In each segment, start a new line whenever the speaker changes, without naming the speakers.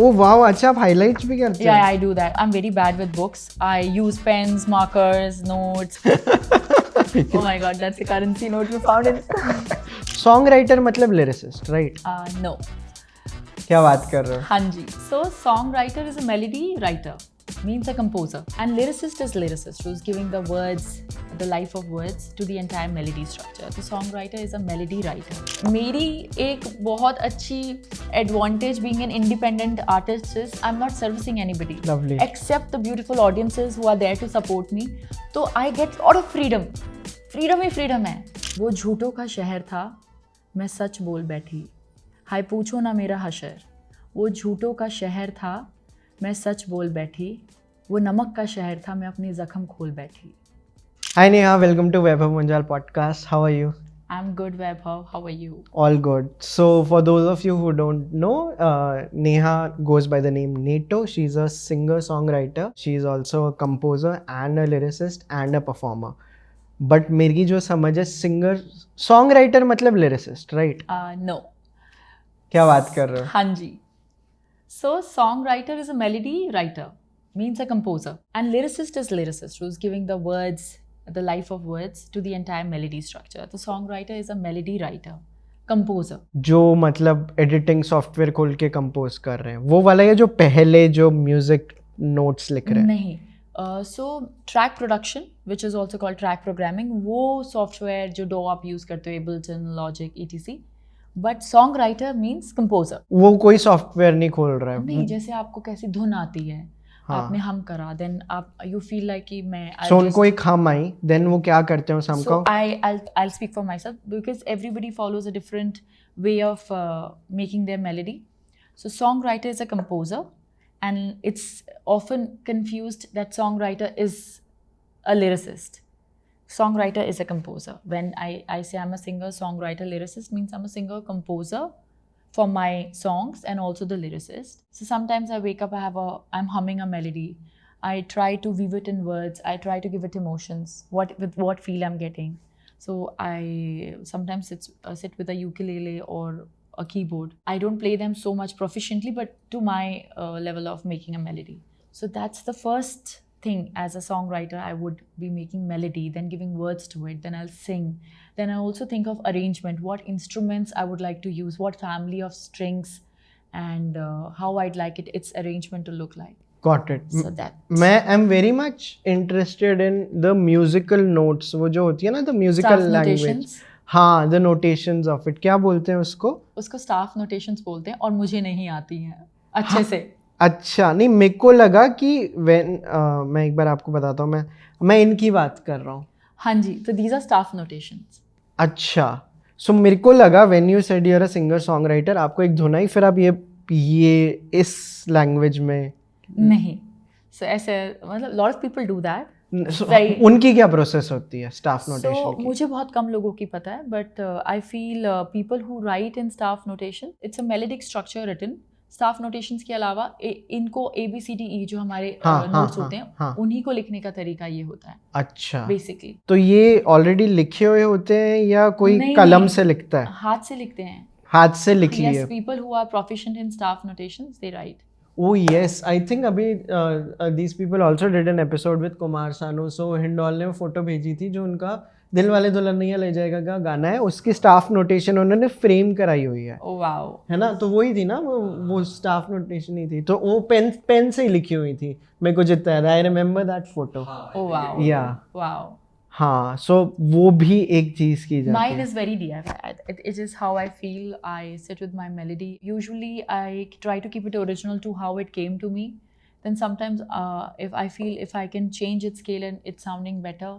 Oh wow, अच्छा आप highlights भी करते
Yeah,
हो?
I do that. I'm very bad with books. I use pens, markers, notes. Oh my god, that's a currency note you found in.
Songwriter मतलब lyricist, right?
No.
क्या बात कर रहे हो?
हाँ जी. So songwriter is a melody writer, means a composer, and lyricist is lyricist who's giving the words, the life of words to the entire melody structure. The songwriter is a melody writer. मेरी एक बहुत अच्छी advantage being an independent artist is I'm not servicing anybody.
Lovely.
Except the beautiful audiences who are there to support me. तो I get lot of freedom. Freedom he freedom है. वो झूठों का शहर था, मैं सच बोल बैठी. हाय पूछो ना मेरा हशर. वो झूठों का शहर था, मैं सच बोल बैठी. वो नमक का शहर था, मैं अपनी जख्म खोल बैठी.
Hi Neha, welcome to Vaibhav Munjal podcast. How are you?
I'm good, Vaibhav. How are you?
All good. So for those of you who don't know, Neha goes by the name Neto. She's a singer-songwriter. She's also a composer and a lyricist and a performer. But मेरी जो समझ है singer songwriter मतलब lyricist, right?
No.
क्या बात कर रहे हो?
हाँ जी. So songwriter is a melody writer, means a composer, and lyricist is lyricist who's giving the words, the life of words to the entire melody structure. The songwriter is a melody writer, composer.
जो मतलब editing software खोल के compose कर रहे हैं वो वाला है जो पहले जो म्यूजिक नोट्स लिख रहे हैं?
नहीं. So track production, which is also called track programming, वो software जो DAW आप use करते हो, Ableton, Logic, etc. But songwriter means composer.
वो कोई सॉफ्टवेयर नहीं खोल रहा है?
नहीं, जैसे आपको कैसी धुन आती है,
हाँ.
आपने हम करा, then आप you feel like कि मैं
सो उनको एक हम आई, देन वो क्या करते हैं
So
हमको?
I'll speak for myself because everybody follows a different way of making their melody. So songwriter is a composer, and it's often confused that songwriter is a lyricist. Songwriter is a composer. When I say I'm a singer, songwriter, lyricist means I'm a singer, composer for my songs and also the lyricist. So sometimes I wake up, I'm humming a melody. I try to weave it in words. I try to give it emotions. With what feel I'm getting. So I sometimes sit with a ukulele or a keyboard. I don't play them so much proficiently, but to my level of making a melody. So that's the first thing. As a songwriter, I would be making melody, then giving words to it, then I'll sing. Then I also think of arrangement, what instruments I would like to use, what family of strings, and how I'd like its arrangement to look like.
Got it.
So that.
मैं am very much interested in the musical notes, वो जो होती है ना, the musical
Staff
language.
notations.
हाँ, the notations of it. क्या बोलते हैं उसको?
उसको staff notations बोलते हैं और मुझे नहीं आती हैं अच्छे से.
अच्छा, नहीं मेरे को लगा कि मैं एक बार आपको बताता हूँ, मैं इनकी बात कर रहा हूँ.
हाँ जी, तो these are staff notations.
अच्छा, सो मेरे को लगा when you said you're a singer songwriter, आपको एक धुन आई, फिर आप ये इस लैंग्वेज में
नहीं. So ऐसे मतलब lot of people do that.
उनकी क्या प्रोसेस होती है स्टाफ नोटेशन
So
की?
मुझे बहुत कम लोगों की पता है, but I feel people who write in staff notation, it's a melodic structure written. Staff notations के अलावा इनको ABCDE जो हमारे नोट्स होते हैं, उन्हीं को लिखने का तरीका ये होता है.
अच्छा,
बेसिकली
तो ये ऑलरेडी लिखे हुए होते हैं या कोई
नहीं,
कलम से लिखता है?
हाथ से लिखते हैं.
हाथ से लिख लिए?
Yes, people who are proficient in staff notations, they write.
Oh yes, I think अभी these people also did an episode with Kumar Sanu. So indole ने फोटो भेजी थी जो उनका दिल वाले दुल्हनिया ले जाएगा का गाना है, उसकी स्टाफ नोटेशन उन्होंने फ्रेम कराई हुई है.
Oh wow.
है ना, तो वही थी ना, वो स्टाफ नोटेशन ही थी, तो वो पेन से ही लिखी हुई थी. मेरे को जितना याद है, I remember that photo.
Oh wow.
या
Wow.
हाँ, सो वो भी एक चीज की जाती
Mine
है.
is very DIY. It is how I feel. I sit with my melody. Usually, I try to keep it original to how it came to me. Then sometimes, if I feel if I can change its scale and it's sounding better,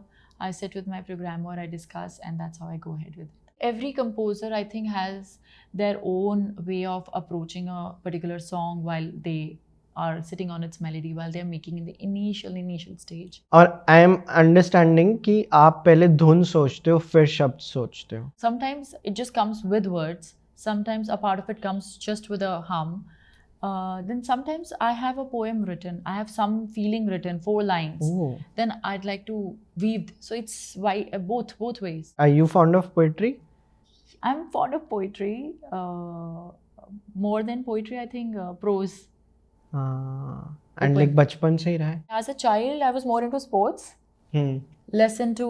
I sit with my programmer, I discuss, and that's how I go ahead with it. Every composer, I think, has their own way of approaching a particular song while they are sitting on its melody, while they're making in the initial stage.
और I am understanding कि आप पहले धुन सोचते हो फिर शब्द सोचते हो.
Sometimes it just comes with words. Sometimes a part of it comes just with a hum. Then sometimes I have a poem written. I have some feeling written, 4 lines.
Oh.
Then I'd like to weave. So it's both ways.
Are you fond of poetry?
I'm fond of poetry. More than poetry, I think prose.
And like बचपन से ही रहा है?
As a child, I was more into sports, less into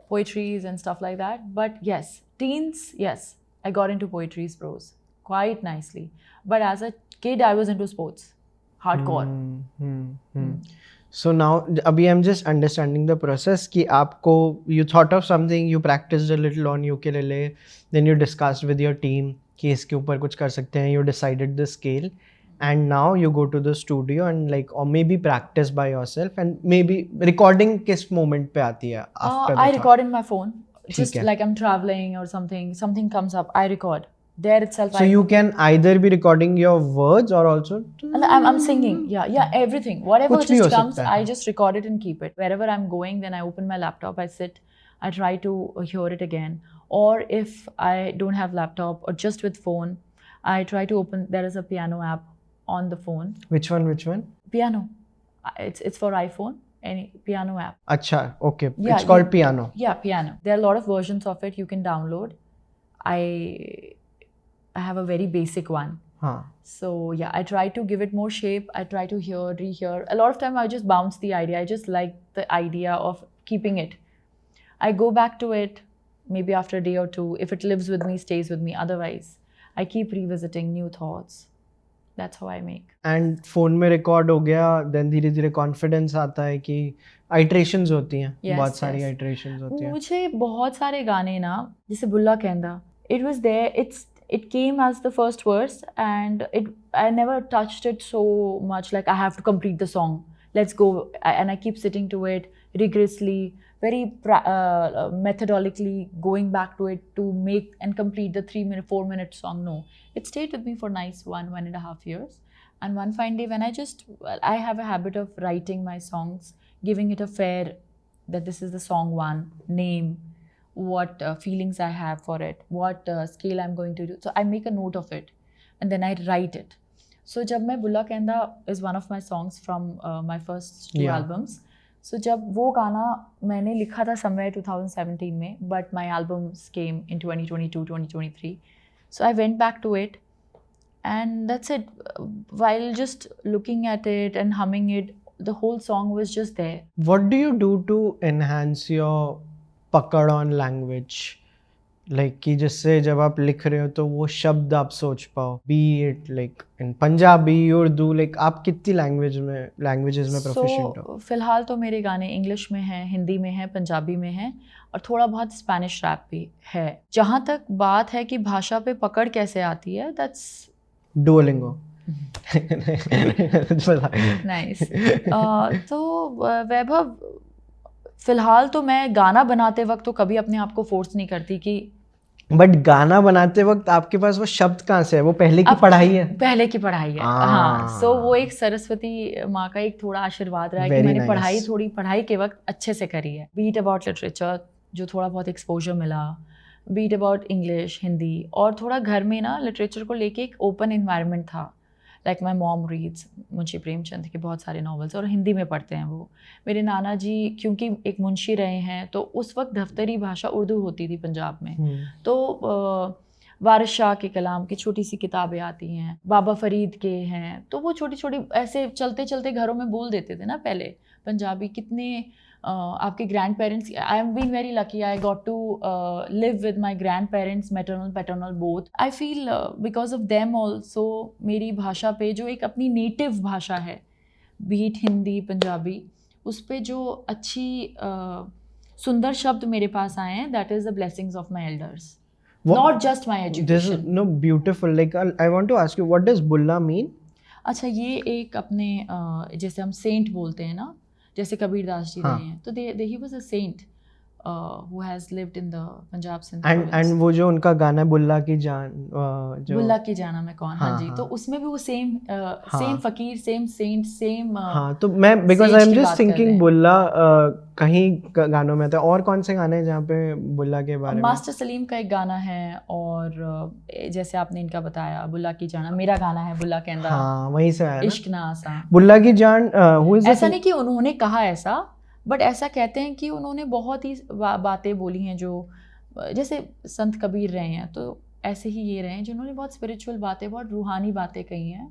poetries and stuff like that. But yes, teens, yes, I got into poetry's prose quite nicely. But as a kid, I was into sports, hardcore.
So now, अभी I'm just understanding the process कि आपको you thought of something, you practiced a little on ukulele, then you discussed with your team कि इसके ऊपर कुछ कर सकते हैं, you decided the scale, and now you go to the studio and like or maybe practice by yourself and maybe recording किस moment पे आती है after
I
the
record in my phone, just
है.
like I'm traveling or something comes up, I record. There itself,
So you can either be recording your words or also
and I'm singing, yeah, everything, whatever
कुछ भी हो
just comes,
सकता है.
I just record it and keep it. Wherever I'm going, then I open my laptop, I sit, I try to hear it again. Or if I don't have laptop or just with phone, I try to open. There is a piano app on the phone.
Which one?
Piano, it's for iPhone. Any piano app.
अच्छा, okay.
Yeah,
It's called piano.
Yeah, piano. There are a lot of versions of it you can download. I have a very basic one.
हाँ.
So yeah, I try to give it more shape. I try to rehear. A lot of time I just bounce the idea. I just like the idea of keeping it. I go back to it maybe after a day or two. If it lives with me, stays with me. Otherwise, I keep revisiting new thoughts. That's how I make.
And phone में record हो गया, then धीरे धीरे confidence आता है कि iterations होती हैं, बहुत सारी iterations होती हैं.
मुझे बहुत सारे गाने ना, जैसे बुल्ला कहंदा, it was there. It came as the first verse, and I never touched it so much. Like I have to complete the song. Let's go, and I keep sitting to it rigorously, very methodically going back to it to make and complete the 4-minute song. No, it stayed with me for nice 1.5 years. And one fine day when I have a habit of writing my songs, giving it a fair, that this is the song one, name, what feelings I have for it, what scale I'm going to do. So I make a note of it and then I write it. So जब मैं बुल्ला कहंदा is one of my songs from my first 2 albums. So जब वो गाना मैंने लिखा था somewhere 2017 में, but my albums came in 2022, 2023. So I went back to it, and that's it. While just looking at it and humming it, the whole song was just there.
What do you do to enhance your पकड़ on language? Like कि जिससे जब आप लिख रहे हो तो वो शब्द आप सोच पाओ. Be it like in Punjabi, Urdu, like आप कितनी languages में proficient हो?
फिलहाल तो मेरे गाने इंग्लिश में हैं, हिंदी में हैं, पंजाबी में हैं और थोड़ा बहुत स्पेनिश रैप भी है. जहाँ तक बात है कि भाषा पे पकड़ कैसे आती है, that's
Duolingo.
Nice. तो वैभव, फिलहाल तो मैं गाना बनाते वक्त तो कभी अपने आप को फोर्स नहीं करती कि,
बट गाना बनाते वक्त आपके पास वो शब्द कहाँ से है? वो पहले की पढ़ाई है?
पहले की पढ़ाई है. हाँ. सो वो एक सरस्वती माँ का एक थोड़ा आशीर्वाद रहा है कि मैंने पढ़ाई के वक्त अच्छे से करी है. बीट अबाउट लिटरेचर, जो थोड़ा बहुत एक्सपोजर मिला, बीट अबाउट इंग्लिश, हिंदी, और थोड़ा घर में ना लिटरेचर को लेके एक ओपन इन्वायरमेंट था. Like my mom reads Munshi Premchand के बहुत सारे नॉवेल्स और हिंदी में पढ़ते हैं वो. मेरे नाना जी क्योंकि एक मुंशी रहे हैं, तो उस वक्त दफ्तरी भाषा उर्दू होती थी पंजाब में. तो वारिस शाह के कलाम की छोटी सी किताबें आती हैं, बाबा फरीद के हैं, तो वो छोटी छोटी ऐसे चलते चलते घरों में बोल देते थे ना पहले पंजाबी. कितने आपके grand parents, I am been very lucky, I got to live with my grand parents, maternal paternal both. I feel because of them also मेरी भाषा पे जो एक अपनी नेटिव भाषा है, बीट हिंदी पंजाबी, उस पे जो अच्छी सुंदर शब्द मेरे पास आए हैं, that is the blessings of my elders, not just my education.
No, beautiful. Like I want to ask you, what does bulla mean?
अच्छा, ये एक अपने जैसे हम सेंट बोलते हैं ना, जैसे कबीर दास जी रहे हैं, तो he was a saint who has lived in the Punjab Sindh province.
And वो जो उनका गाना है बुल्ला की जान, जो
बुल्ला की जाना मैं कौन, हाँ जी, तो उसमें भी वो सेम फकीर, सेम सेंट, सेम. हाँ,
तो मैं because I am just thinking Bulla कहीं गानों में आता है. और कौन से गाने हैं जहाँ पे बुल्ला के बारे में?
मास्टर सलीम का एक गाना है, और जैसे आपने इनका बताया बुल्ला की जाना, मेरा गाना है बुल्ला कहंदा,
हाँ वहीं से आया,
इश्क ना आसा.
बुल्ला की जान
ऐसा नहीं कि उन्होंने कहा ऐसा, बट ऐसा कहते हैं कि उन्होंने बहुत ही बातें बोली हैं जो, जैसे संत कबीर रहे हैं, तो ऐसे ही ये रहे हैं जिन्होंने बहुत स्पिरिचुअल बातें, बहुत रूहानी बातें कही हैं.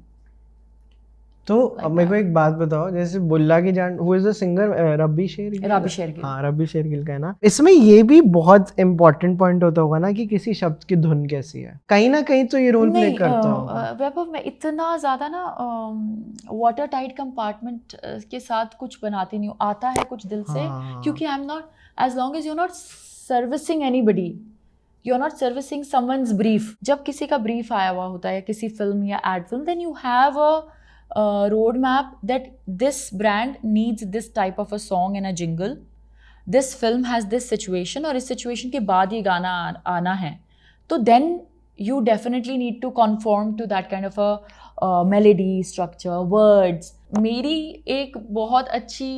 तो अब मेरे को एक बात बताओ, जैसे बुल्ला की जान, हु इज द सिंगर, रब्बी शेरगिल?
रब्बी शेरगिल।
हाँ, रब्बी शेरगिल का है ना। इसमें ये भी बहुत इंपॉर्टेंट पॉइंट होता होगा ना कि किसी शब्द की धुन कैसी है, कहीं ना कहीं तो ये रोल प्ले
नहीं,
करता होगा।
वैभव मैं इतना ज़्यादा ना वाटर टाइट कंपार्टमेंट के साथ कुछ बनाती नहीं हूँ, आता है कुछ दिल से,
हाँ।
क्योंकि I am not, as long as you not servicing anybody, you are not servicing someone's brief. जब किसी का ब्रीफ आया हुआ होता है किसी फिल्म या ad film, then you have a road map that this brand needs this type of a song and a jingle, this film has this situation, और इस सिचुएशन के बाद ये गाना आना है, तो then you definitely need to conform to that kind of a melody, structure, words. मेरी एक बहुत अच्छी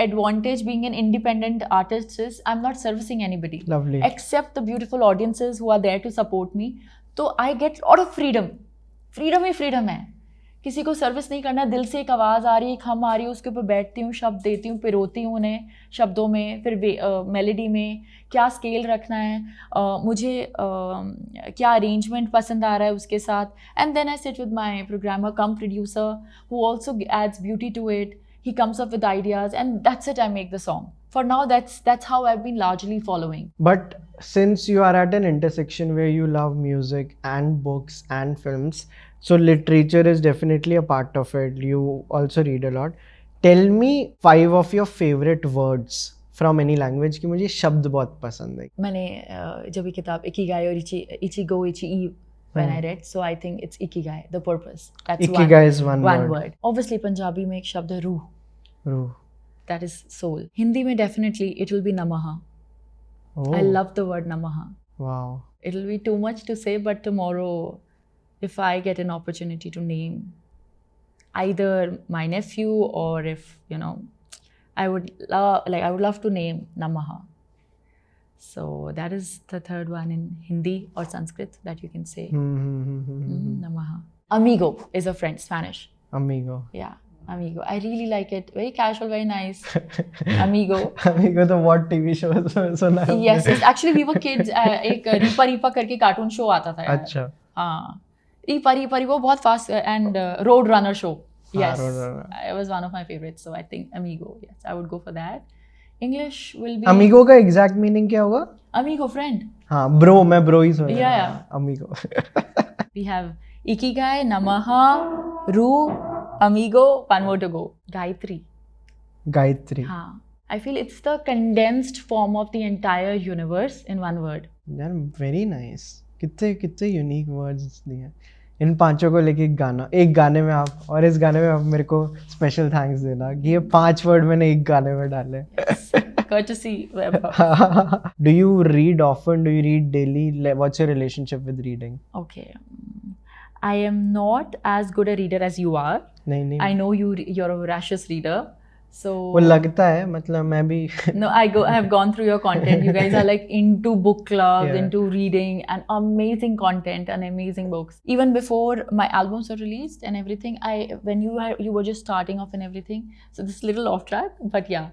advantage being an independent artist is I'm not servicing anybody.
Lovely.
Except the beautiful audiences who are there to support me. तो I get a lot of freedom. freedom he freedom है, किसी को service नहीं करना। दिल से एक आवाज़ आ रही है, एक हम आ रही है, उसके ऊपर बैठती हूँ, शब्द देती हूँ, पिरोती हूँ उन्हें शब्दों में, फिर मेलोडी में क्या स्केल रखना है, मुझे क्या अरेंजमेंट पसंद आ रहा है उसके साथ, and then I sit with my programmer cum producer who also adds beauty to it, he comes up with ideas, and that's it, I make the song. For now, that's how I've been largely following.
But since you are at an intersection where you love music and books and films, so literature is definitely a part of it. You also read a lot. Tell me 5 of your favorite words from any language कि मुझे शब्द बहुत पसंद है।
मैंने जब ये किताब इकिगाई और Ichigo इची when I read, so I think it's ikigai, the purpose. That's
Ikigai is one
word. Obviously Punjabi में एक शब्द है रूह,
रूह,
that is soul. Hindi में definitely it will be namaha.
Oh.
I love the word namaha.
Wow.
It'll be too much to say, but tomorrow if I get an opportunity to name either my nephew, or if you know, I would love to name namaha. So that is the third one in Hindi or Sanskrit that you can say. Namaha. Amigo is a friend, Spanish.
Amigo.
Yeah, amigo. I really like it. Very casual, very nice. Amigo.
Amigo तो what TV shows में सुना है?
Yes, actually we were kids. एक रीपा रीपा करके cartoon show आता था यार.
अच्छा.
हाँ. रीपा रीपा वो बहुत fast and Road Runner show. Yes, it was one of my favorites. So I think Amigo. Yes, I would go for that. English will be.
Amigo का exact meaning क्या होगा?
Amigo, friend.
हाँ, bro, मैं bro ही सुना है.
Yeah.
Amigo.
We have Ikigai, Namaha, Ru, Amigo, one more to go. Gayatri.
Gayatri.
हाँ. I feel it's the condensed form of the entire universe in one word.
यार very nice. कितने unique words दिए. इन पांचों को लेके एक गाने में आप, और इस गाने में आप मेरे को स्पेशल थैंक्स देना कि ये 5 वर्ड मैंने एक गाने में डाले.
Courtesy.
Do you read often? Do you read daily? What's your relationship with reading?
Okay. I am not as good a reader as you are.
नहीं.
I know you're a voracious reader. So
वो लगता है, मतलब मैं भी
no, I have gone through your content. You guys are like into book clubs,
Yeah.
into reading, and amazing content and amazing books. Even before my albums were released and everything, when you were just starting off and everything. So this is a little off track, but yeah,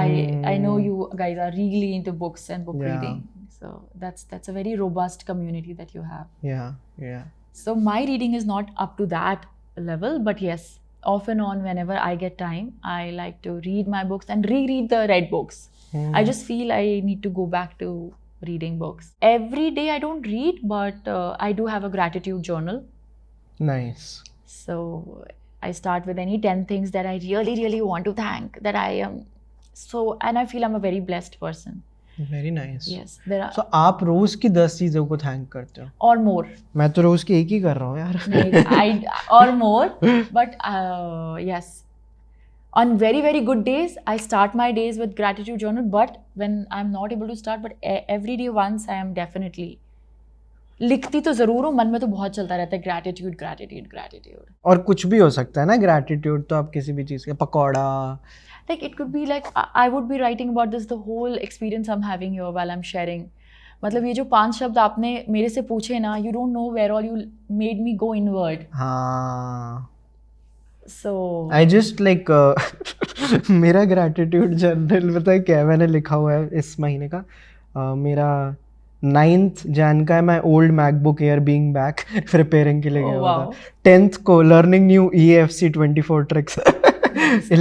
I know you guys are really into books and book
Yeah.
reading. So that's a very robust community that you have.
Yeah.
So my reading is not up to that level, but yes, off and on, whenever I get time, I like to read my books and reread the read books. I just feel I need to go back to reading books. Every day I don't read, but I do have a gratitude journal.
Nice.
So I start with any 10 things that I really, really want to thank, that I am so, and I feel I'm a very blessed person.
Very nice.
Yes, there are.
So आप रोज की 10 चीजों को thank करते हो?
Or more.
मैं तो रोज की एक ही कर रहा हूँ यार.
Or more, but yes. On very, very good days, I start my days with gratitude journal, but when I'm not able to start, but every day once I am definitely लिखती तो जरूर हूँ, मन में तो बहुत चलता रहता है gratitude.
और कुछ भी हो सकता है ना, gratitude तो आप किसी भी चीज का, pakora.
Like it could be like I would be writing about this, the whole experience I'm having here while I'm sharing. मतलब ये जो 5 शब्द आपने मेरे से पूछे ना, you don't know where all you made me go inward.
हाँ.
So
I just like मेरा gratitude journal पता है क्या मैंने लिखा हुआ है इस महीने का. मेरा 9th Jan का है my old MacBook Air being back repairing के लिए गया
Oh,
हुआ था.
wow.
10th को learning new EFC 24 tricks.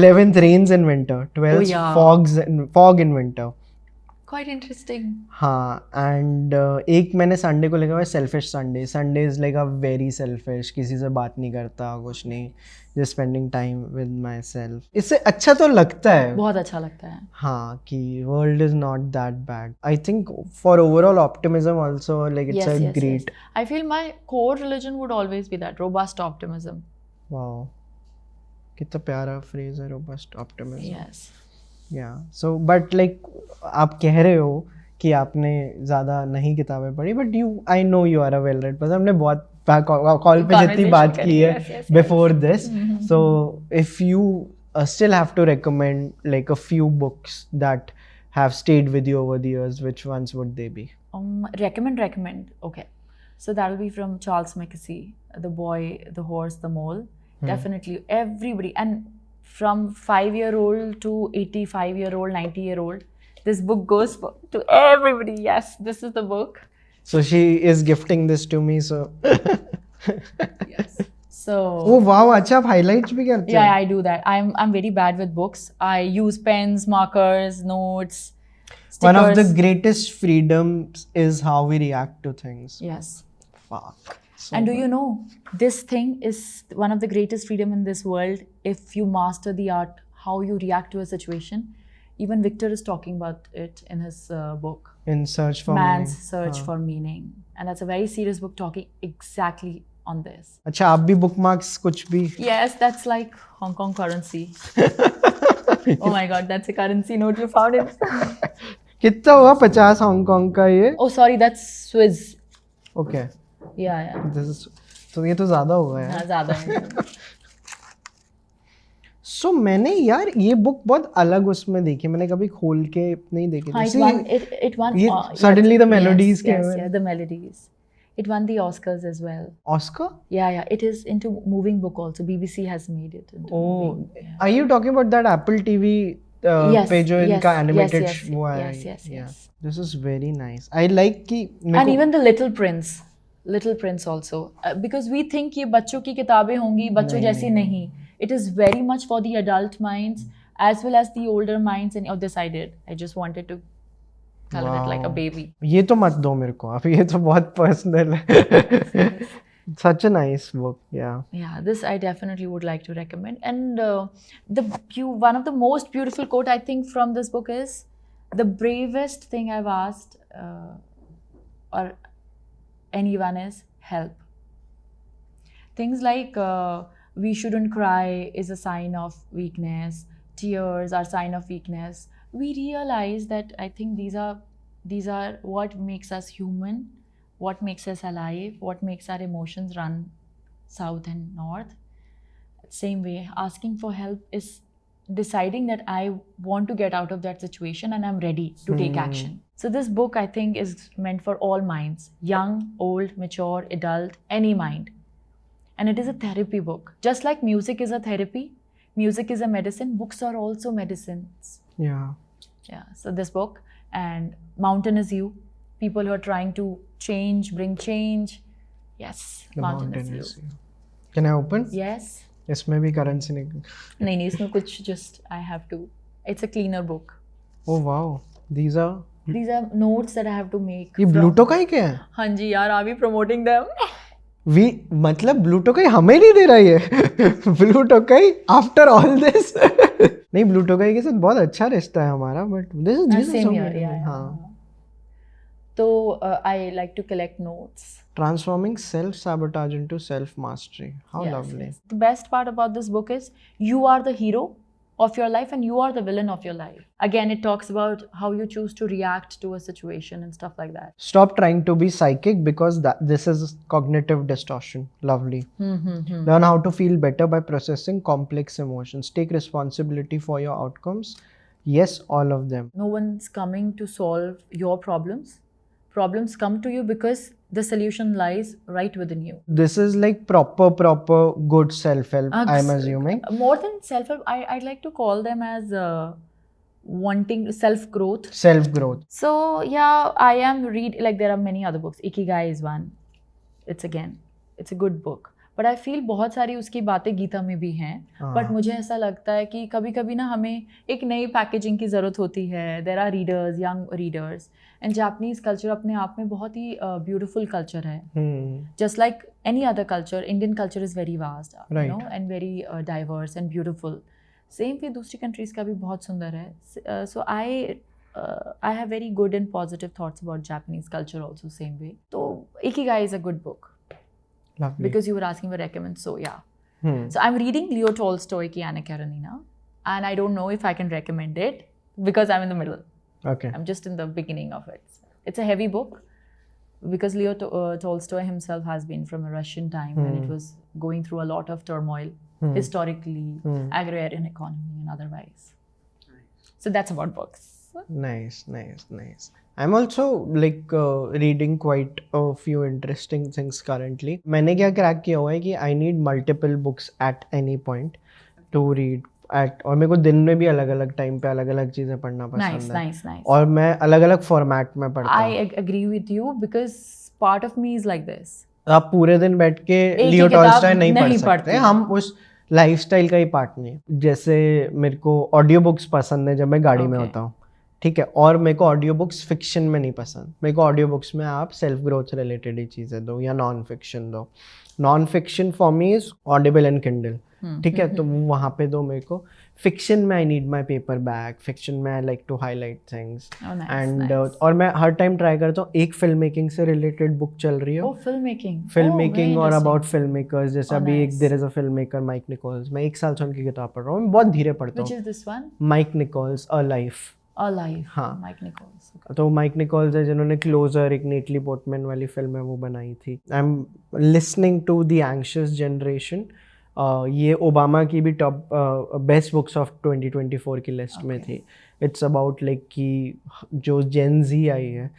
11th rains in winter. 12th
Oh, yeah.
fog in winter.
Quite interesting.
हाँ एंड एक मैंने संडे को लिखा हुआ है selfish Sunday. Sunday is like a very selfish, किसी से बात नहीं करता, कुछ नहीं, just spending time with my self. इससे अच्छा तो लगता है.
बहुत अच्छा लगता है.
हाँ कि world is not that bad. I think for overall optimism also like it's a great.
I feel my core religion would always be that robust optimism.
Wow, कितना प्यारा फ्रेज है, रोबस्ट ऑप्टिमिज्म.
Yes.
या so but like आप कह रहे हो कि आपने ज़्यादा नहीं किताबें पढ़ी, but you I know you are a well read person. हमने बहुत कॉल पे जितनी बात की है before this. So if you still have to recommend like a few books that have stayed with you over the years, which ones would they be?
Recommend. Okay. So that will be from Charles Mackesy, The Boy, the Horse, the Mole. Definitely everybody, and from 5-year-old to 85-year-old, 90-year-old, this book goes to everybody. Yes, this is the book.
So she is gifting this to me, so
Yes. So
oh wow, अच्छा आप highlights भी करते
yeah,
हो?
I do that. I'm very bad with books. I use pens, markers, notes, stickers.
One of the greatest freedoms is how we react to things.
Yes.
Fuck. So
And do you know, this thing is one of the greatest freedom in this world if you master the art, how you react to a situation. Even Victor is talking about it in his book,
in search for
Man's
meaning.
Search for Meaning. And that's a very serious book talking exactly on this.
अच्छा आप भी bookmarks कुछ भी?
Yes, that's like Hong Kong currency. Oh my god, that's a currency note you found it.
कितना हुआ 50 Hong Kong का ये?
Oh sorry, that's Swiss.
Okay.
Yeah.
This is तो ये तो ज़्यादा हुआ है.
हाँ, ज़्यादा है.
So मैंने यार ये बुक बहुत अलग उसमें देखी, मैंने कभी खोल के नहीं देखी.
हाँ,
See,
it won.
ये
yeah,
suddenly the melodies
yes,
came
yes,
in.
yeah, the melodies. It won the Oscars as well.
Oscar?
Yeah. It is into moving book also. BBC has made it into
Oh,
moving. Yeah.
are you talking about that Apple TV
Yes,
पे जो इनका animated
yes,
वो है?
yes.
Yeah. This is very nice. I like कि
And even the Little Prince also. Because we think ये बच्चों की किताबें होंगी, बच्चों जैसी नहीं. It is very much for the adult minds as well as the older minds. And this I did. I just wanted to color it like a baby.
ये तो मत दो मेरे को, अब ये तो बहुत personal है. Such a nice book, yeah.
Yeah, this I definitely would like to recommend. And one of the most beautiful quote I think from this book is, the bravest thing I've asked or anyone is help. Things like we shouldn't cry is a sign of weakness. Tears are sign of weakness. We realize that I think these are what makes us human, what makes us alive, what makes our emotions run south and north. Same way, asking for help is deciding that I want to get out of that situation and I'm ready to take action. So this book I think is meant for all minds, young, old, mature, adult, any mind. And it is a therapy book. Just like music is a therapy, music is a medicine, books are also medicines.
Yeah.
Yeah, so this book, and Mountain is You. People who are trying to change, bring change. Yes,
The
Mountain is You.
Can I open?
Yes.
इसमें भी currency नहीं.
नहीं, इसमें कुछ just I have to. It's a cleaner book.
Oh wow, these are
notes that I have to make.
ये blue Tokai क्या है?
हाँ जी यार, are we promoting them?
मतलब ब्लू टोकाई हमें नहीं दे रहा है. Blue Tokai after all this. नहीं, ब्लू टोकाई के साथ बहुत अच्छा रिश्ता है हमारा, but this is
Same here, yeah.
हाँ.
So I like to collect notes.
Transforming self-sabotage into self-mastery. How
Yes,
lovely.
yes. The best part about this book is you are the hero of your life and you are the villain of your life. Again, it talks about how you choose to react to a situation and stuff like that.
Stop trying to be psychic because this is cognitive distortion. Lovely. Learn how to feel better by processing complex emotions. Take responsibility for your outcomes. Yes, all of them.
No one's coming to solve your problems. Problems come to you because the solution lies right within you.
This is like proper good self-help, I'm assuming.
More than self-help, I'd like to call them as wanting self growth.
Self growth.
So yeah, I am like there are many other books. Ikigai is one. It's a good book. But I feel बहुत सारी उसकी बातें गीता में भी हैं. But मुझे ऐसा लगता है कि कभी कभी ना हमें एक नई पैकेजिंग की ज़रूरत होती है. There are readers, young readers. And Japanese culture अपने आप में बहुत ही beautiful culture है. Just like any other culture, Indian culture is very vast,
right.
you know, and very diverse and beautiful. Same way दूसरी countries का भी बहुत सुंदर है. So I have very good and positive thoughts about Japanese culture also same way. So Ikigai is a good book.
Lovely.
Because you were asking for recommends, so yeah. So I'm reading Leo Tolstoy की Anna Karenina, and I don't know if I can recommend it because I'm in the middle.
Okay.
I'm just in the beginning of it. It's a heavy book because Leo Tolstoy himself has been from a Russian time when it was going through a lot of turmoil historically, agrarian economy and otherwise. So that's about books.
Nice. I'm also like reading quite a few interesting things currently. मैंने क्या crack किया हुआ है कि I need multiple books at any point to read at, और मेरे को दिन में भी अलग अलग टाइम पे अलग अलग चीज़ें पढ़ना पसंद है.
Nice.
और मैं अलग अलग फॉर्मेट में पढ़ता हूँ.
I agree with you because part of me is like this.
आप पूरे दिन बैठ के लियो टॉल्स्टॉय नहीं पढ़ सकते. हम उस लाइफस्टाइल का ही पार्ट नहीं. जैसे मेरे को ऑडियो बुक्स पसंद है जब मैं गाड़ी में होता हूँ, ठीक है. और मेरे को ऑडियो बुक्स फिक्शन में नहीं पसंद. मेरे को ऑडियो बुक्स में आप सेल्फ ग्रोथ रिलेटेड ही चीज़ें दो या नॉन फिक्शन दो. Non fiction for me is Audible and Kindle, ठीक है. तो वहाँ पे दो मेरे को. फिक्शन में I need my paper bag. Fiction में I like to highlight things and और मैं हर टाइम ट्राई करता हूँ एक फिल्म मेकिंग से रिलेटेड बुक चल रही हो. फिल्म मेकिंग और अबाउट फिल्म मेकर्स. जैसे अभी एक there is a film maker Mike Nichols. मैं 1 साल से उनकी किताब पढ़ रहा हूँ. मैं बहुत धीरे पढ़ता हूँ. Mike Nichols a life. हाँ,
माइक निकोल्स.
तो माइक निकोल्स है जिन्होंने क्लोजर, एक नेटली पोर्टमैन वाली फिल्म है वो बनाई थी. I am listening to the anxious generation. ये ओबामा की भी टॉप बेस्ट बुक्स ऑफ 2024 की लिस्ट में थी. इट्स अबाउट लाइक कि जो जेन जी आई है,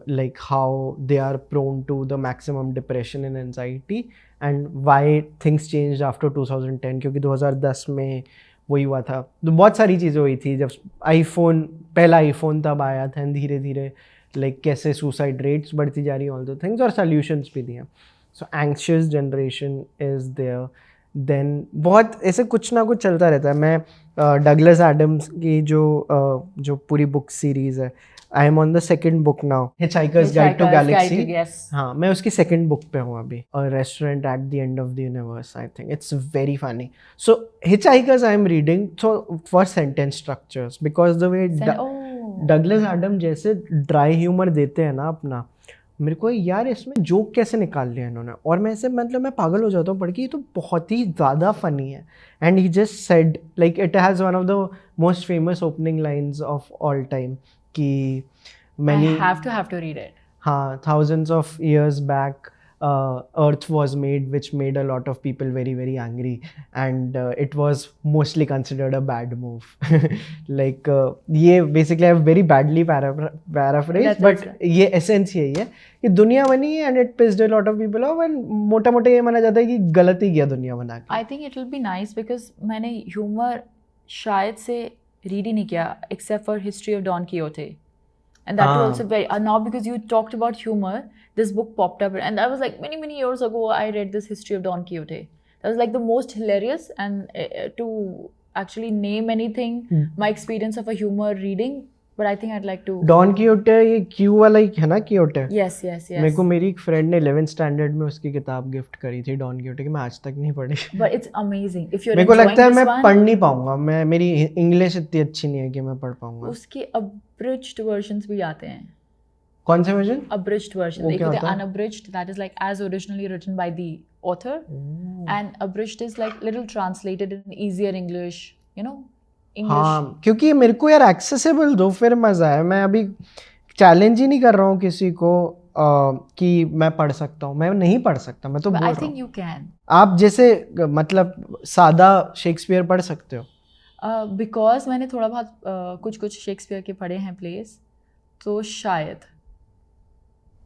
like how they are prone to the maximum depression and anxiety and why things changed after 2010. क्योंकि 2010 में वही हुआ था. तो बहुत सारी चीज़ें हुई थी जब पहला आईफोन तब आया था. धीरे धीरे लाइक कैसे सुसाइड रेट्स बढ़ती जा रही हैं, ऑल द थिंग्स, और सॉल्यूशंस भी दिए. So anxious generation is there. Then बहुत ऐसे कुछ ना कुछ चलता रहता है. मैं डगलस एडम्स की जो पूरी बुक सीरीज़ है, I am on the second book now, hitchhiker's guide to galaxy. हाँ, मैं उसकी सेकेंड बुक पे हूँ अभी. और restaurant at the end of the universe. I think it's very funny. So hitchhiker's I am reading for sentence structures because the way Douglas Adam जैसे dry humour देते हैं ना अपना, मेरे को यार इसमें जोक कैसे निकाल लिया इन्होंने. और मैं ऐसे मतलब मैं पागल हो जाता हूँ पढ़ के. ये तो बहुत ही ज़्यादा फनी है. And he just said like it has one of the most famous opening lines of all time कि
I have to read it.
हाँ, thousands of years back earth was made, which made a lot of people very very angry, and it was mostly considered a bad move. Like ये basically I have very badly paraphrased, but ये essence यही है कि दुनिया बनी है and it pissed a lot of people off, and मोटा मोटा ये माना जाता है कि गलत ही किया दुनिया बना के.
I think it will be nice because मैंने humor शायद से read ही नहीं किया except for History of Don Quixote. And that was also very now because you talked about humor, this book popped up, and I was like many years ago I read this History of Don Quixote. That was like the most hilarious, and to actually name anything, my experience of a humor reading, but I think I'd like to.
Don Quixote ये Q वाला ही है ना, Quixote?
Yes.
मेरे को मेरी एक friend ने 11th standard में उसकी किताब गिफ्ट करी थी Don Quixote की. मैं आज तक नहीं पढ़ी.
But it's amazing. If you're
मेरे को लगता है मैं
one,
पढ़ नहीं पाऊंगा. मेरी इंग्लिश इतनी अच्छी नहीं है कि मैं पढ़ पाऊंगा.
उसके abridged versions भी आते हैं.
कौन से वर्जन?
Abridged version. एक होते हैं unabridged, that is like as originally written by the author, and abridged is like little translated in easier English, you know.
हाँ, क्योंकि मेरे को यार एक्सेसिबल दो फिर मज़ा है. मैं अभी चैलेंज ही नहीं कर रहा हूँ किसी को कि मैं पढ़ सकता हूँ. मैं नहीं पढ़ सकता. मैं तो बोल रहा हूँ.
I think you can.
आप जैसे मतलब सादा शेक्सपियर पढ़ सकते हो?
बिकॉज मैंने थोड़ा बहुत कुछ शेक्सपियर के पढ़े हैं प्लेस, तो शायद.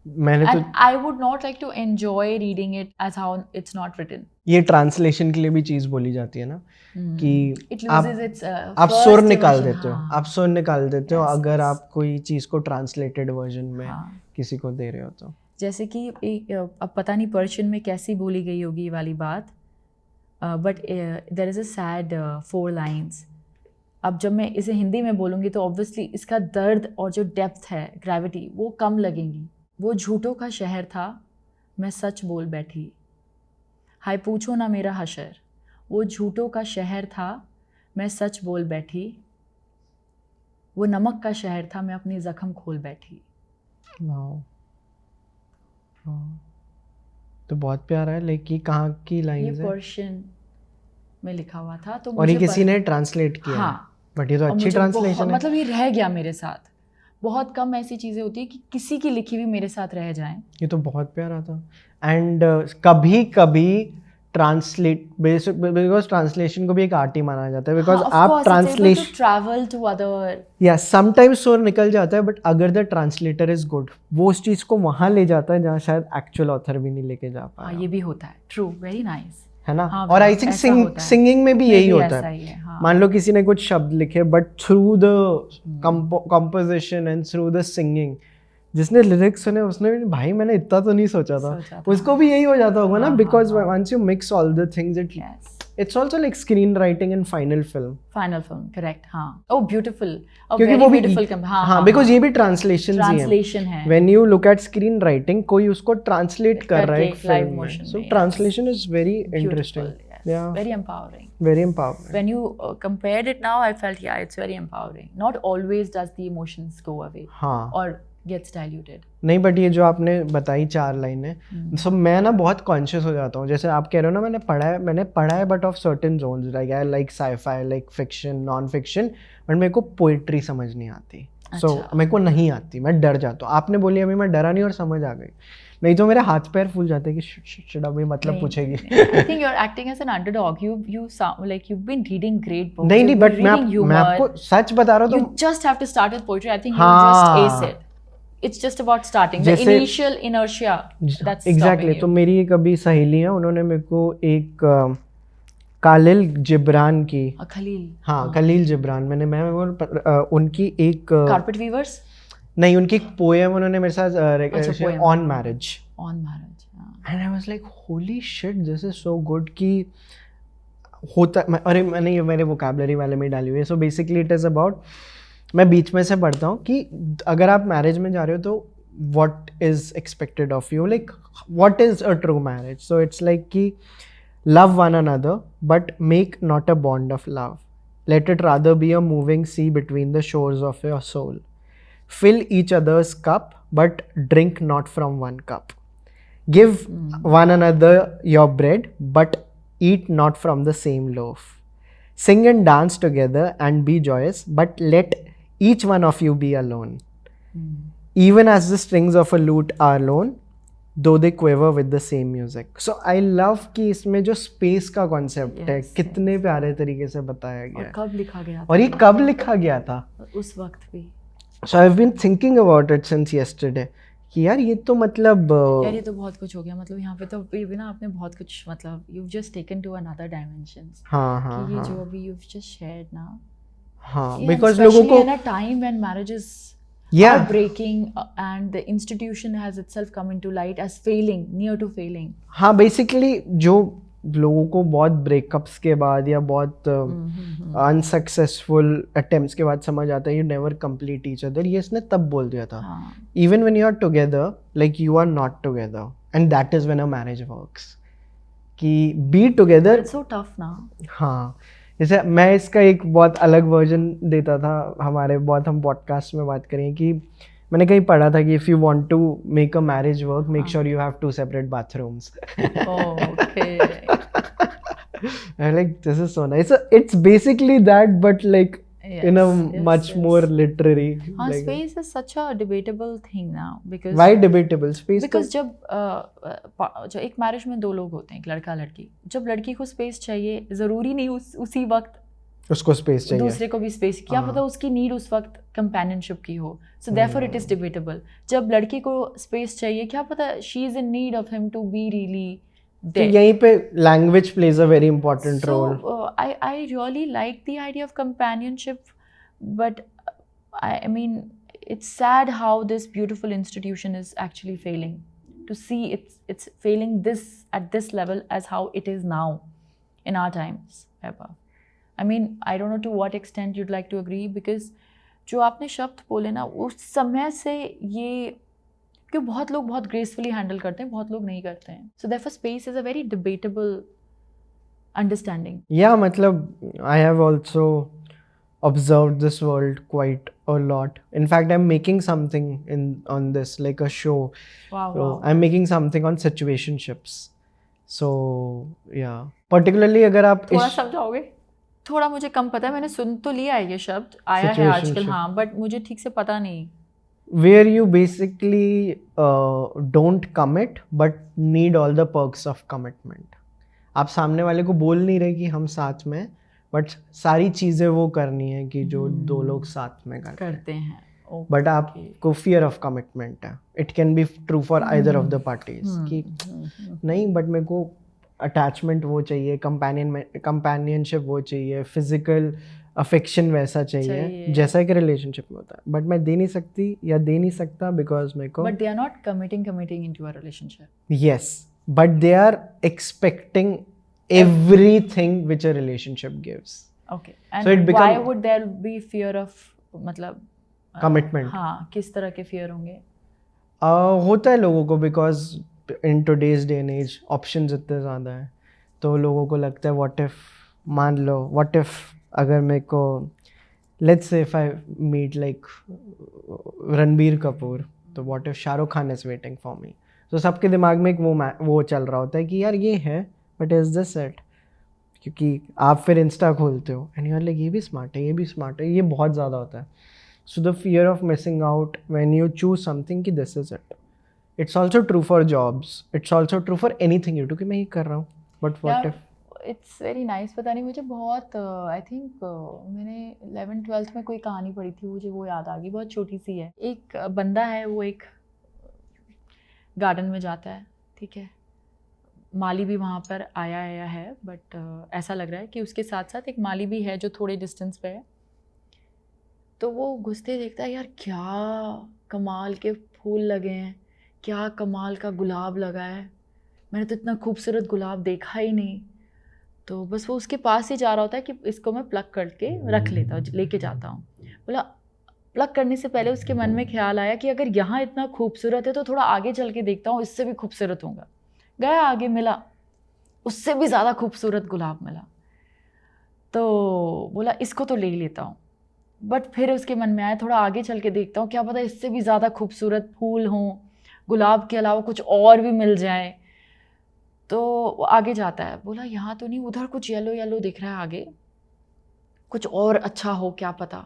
मैंने तो
And I would not like to enjoy reading it as how it's not written.
ये ट्रांसलेशन के लिए भी चीज़ बोली जाती है ना कि
It
आप
loses its
आप
first
सुर निकाल
emotion.
देते हो,
हाँ,
आप सुर निकाल देते हो
Yes,
अगर
yes.
आप कोई चीज़ को ट्रांसलेटेड वर्जन में
हाँ.
किसी को दे रहे हो तो
जैसे कि अब पता नहीं पर्शियन में कैसी बोली गई होगी ये वाली बात, but there is a sad 4 lines. अब जब मैं इसे हिंदी में बोलूँगी तो ऑब्वियसली इसका दर्द और जो डेप्थ है, ग्रेविटी, वो कम लगेंगी. वो झूठों का शहर था, मैं सच बोल बैठी. हाय पूछो ना मेरा हशर. वो झूठों का शहर था, मैं सच बोल बैठी. वो नमक का शहर था, मैं अपनी जख्म खोल बैठी.
वाओ, तो बहुत प्यारा है. लाइक ये कहाँ की
ये
लाइंस है
पर्शियन में लिखा हुआ था तो
और ये
मुझे
किसी ने ट्रांसलेट किया है.
हाँ.
बट ये तो
और
अच्छी
मुझे
ट्रांसलेशन
बहुत,
है.
मतलब ये रह गया मेरे साथ. बहुत कम ऐसी चीज़ें होती है कि किसी की लिखी हुई मेरे साथ रह जाएं.
ये तो बहुत प्यारा था. एंड कभी कभी ट्रांसलेट बिकॉज ट्रांसलेशन को भी एक आर्ट ही माना जाता है बिकॉज आप ट्रांसलेशन
ट्रैवल टू अदर.
या समटाइम्स सुर निकल जाता है बट अगर द ट्रांसलेटर इज गुड वो उस चीज़ को वहाँ ले जाता है जहाँ शायद एक्चुअल ऑथर भी नहीं लेके जा
हाँ,
पाया.
ये भी होता है. True, very nice.
है ना.
हाँ,
और आई थिंक
ऐसा होता है.
सिंगिंग में भी यही होता
ऐसा
है.
ही है. हाँ.
मान लो किसी ने कुछ शब्द लिखे but through the composition and through the singing जिसने लिरिक्स सुने उसने भी भाई मैंने इतना तो नहीं सोचा था. उसको भी यही हो जाता होगा ना because once you mix all the things it's also like screen writing and final film.
Correct. हाँ. Oh beautiful.
क्योंकि वो भी
हाँ
बिकॉज ये भी ट्रांसलेशन
है.
When you look at screen writing कोई उसको ट्रांसलेट कर रहा है एक
live
फिल्म में.
motion
सो
में,
translation is very interesting.
Yeah. Very empowering.
Very empowering.
When you compared it now, I felt it's very empowering. Not always does the emotions go away.
हाँ.
Or gets diluted.
नहीं but ये जो आपने बताई 4 लाइनें सो मैं ना बहुत कॉन्शियस हो जाता हूँ. जैसे आप कह रहे हो ना मैंने पढ़ा है but of certain zones like I like sci-fi like fiction non fiction but मेरे को पोइट्री समझ नहीं आती. सो मेरे को नहीं आती, मैं डर जाता हूँ. आपने बोली अभी मैं डरा नहीं और समझ आ गई. नहीं तो मेरे हाथ पैर फूल जाते हैं कि शिट अभी मतलब पूछेगी.
I think you're acting as an underdog. You sound like you've been reading great books.
नहीं बट मैं आपको सच बता रहा हूँ.
You just have to start with poetry. I think you just ace it. It's just about starting. The initial inertia that's
exactly. तो मेरी एक अभी सहेली है उन्होंने मेरे को एक कालिल जिब्रान की खलील जिब्रान मैं उनकी एक
कारपेट वीवर्स
नहीं उनकी एक पोएम उन्होंने मेरे साथ on marriage and I was like holy shit this is so good कि होता अरे मैंने ये मेरे वोकैबुलरी वाले में डाली हुई है. So basically it is about मैं बीच में से पढ़ता हूँ कि अगर आप मैरिज में जा रहे हो तो what is expected of you like what is a true marriage. So it's like कि love one another but make not a bond of love. Let it rather be a moving sea between the shores of your soul. Fill each other's cup, but drink not from one cup. Give one another your bread, but eat not from the same loaf. Sing and dance together and be joyous, but let each one of you be alone. Even as the strings of a lute are lone, though they quiver with the same music. So I love कि इसमें जो space का concept है कितने प्यारे तरीके से बताया गया है.
और कब लिखा गया था?
और ये कब लिखा गया था?
उस वक्त भी.
So I've been thinking about it since yesterday कि यार ये तो मतलब
यार ये तो बहुत कुछ हो गया. मतलब यहाँ पे तो ये भी ना आपने बहुत कुछ मतलब you've just taken to another dimensions.
हाँ
कि ये जो अभी you've just shared ना.
हाँ because लोगों को
in a time when marriages are breaking and the institution has itself come into light as failing, near to failing.
हाँ basically जो लोगों को बहुत ब्रेकअप्स के बाद या बहुत अनसक्सेसफुल अटेम्प्ट्स के बाद समझ आता है you never complete each other. ये इसने तब बोल दिया था. Even when you are together like you are not together and that is when a marriage works कि be together.
It's so tough ना.
हाँ जैसे मैं इसका एक बहुत अलग वर्जन देता था. हमारे बहुत हम पॉडकास्ट में बात करें कि मैंने कहीं पढ़ा था कि if you want to make a marriage work make sure you have 2 separate bathrooms.
Okay.
I'm like this is so nice. So it's basically that but like in a much more literary.
Like, space is such a debatable thing now because
why debatable space?
Because जब एक marriage में 2 लोग होते हैं एक लड़का लड़की. जब लड़की को स्पेस चाहिए ज़रूरी नहीं उसी वक्त
उसको स्पेस चाहिए.
दूसरे को भी स्पेस, क्या पता उसकी नीड उस वक्त कंपेनियनशिप की हो. So therefore it is debatable. जब लड़की को स्पेस चाहिए, क्या पता she is in need of him to be really
तो यहीं पे language plays a very important
so
role.
I really like the idea of companionship, but I mean it's sad how this beautiful institution is actually failing. To see it's failing this at this level as how it is now in our times. I mean I don't know to what extent you'd like to agree, because जो आपने शब्द बोले ना उस समय से ये कि बहुत लोग बहुत ग्रेसफुली हैंडल करते हैं, बहुत लोग नहीं करते हैं. So therefore space is a very debatable understanding.
Yeah, matlab, I have also observed this world quite a lot. In fact, I'm making something on this, like a show.
Wow,
So
wow.
I'm making something on situationships. So yeah, particularly अगर आप
थोड़ा समझाओगे? थोड़ा मुझे कम पता है, मैंने सुन तो लिया है ये शब्द, आया है आजकल, हाँ, बट मुझे ठीक से पता नहीं.
where you basically don't commit but need all the perks of commitment. आप सामने वाले को बोल नहीं रहे कि हम साथ में, बट सारी चीज़ें वो करनी है कि जो दो लोग साथ में करते
हैं.
बट आपको फियर ऑफ कमिटमेंट है. It can be true for either of the parties कि नहीं, बट मेरे को अटैचमेंट वो चाहिए, कंपेनियनशिप वो चाहिए, फिजिकल अफेक्शन वैसा चाहिए जैसा कि रिलेशनशिप में होता है, बट मैं दे नहीं सकती या दे नहीं सकता बिकॉज मेरे को.
But they are not committing into a relationship.
Yes, but they are expecting everything which a relationship gives.
Okay. And
so it
why would there be fear of मतलब
commitment?
हाँ, किस तरह के fear होंगे?
होता है लोगों को, because in today's day and age options इतने ज़्यादा हैं, तो लोगों को लगता है what if, मान लो what if अगर मेरे को let's say if I meet like Ranbir Kapoor, तो what if Shahrukh Khan is waiting for me. तो सबके दिमाग में एक वो चल रहा होता है कि यार ये है, बट इज दिस इट? क्योंकि आप फिर इंस्टा खोलते हो एंड यू आर लाइक ये भी स्मार्ट है, ये भी स्मार्ट है, ये बहुत ज़्यादा होता है. So the fear of missing out when you choose something कि this is it. It's also true for jobs, it's also true for anything you do कि मैं ये कर रहा हूँ, but what if.
It's very nice. पता नहीं मुझे बहुत आई थिंक मैंने 11th-12th में कोई कहानी पढ़ी थी, मुझे वो याद आ गई, बहुत छोटी सी है. एक बंदा है, वो एक गार्डन में जाता है, ठीक है, माली भी वहाँ पर आया है, बट ऐसा लग रहा है कि उसके साथ साथ एक माली भी है जो थोड़े डिस्टेंस पे है. तो वो घुसते देखता है, यार क्या कमाल के फूल लगे हैं, क्या कमाल का गुलाब लगा है, मैंने तो इतना खूबसूरत गुलाब देखा ही नहीं. तो बस वो उसके पास ही जा रहा होता है कि इसको मैं प्लक करके रख लेता हूँ, लेके जाता हूँ. बोला प्लग करने से पहले उसके मन में ख्याल आया कि अगर यहाँ इतना खूबसूरत है तो थोड़ा आगे चल के देखता हूँ, इससे भी खूबसूरत होगा. गया आगे, मिला, उससे भी ज़्यादा खूबसूरत गुलाब मिला. तो बोला इसको तो ले ही लेता हूँ. बट फिर उसके मन में आया थोड़ा आगे चल के देखता हूँ, क्या पता इससे भी ज़्यादा खूबसूरत फूल हों, गुलाब के अलावा कुछ और भी मिल जाए. तो वो आगे जाता है, बोला यहाँ तो नहीं, उधर कुछ येलो येलो दिख रहा है, आगे कुछ और अच्छा हो, क्या पता.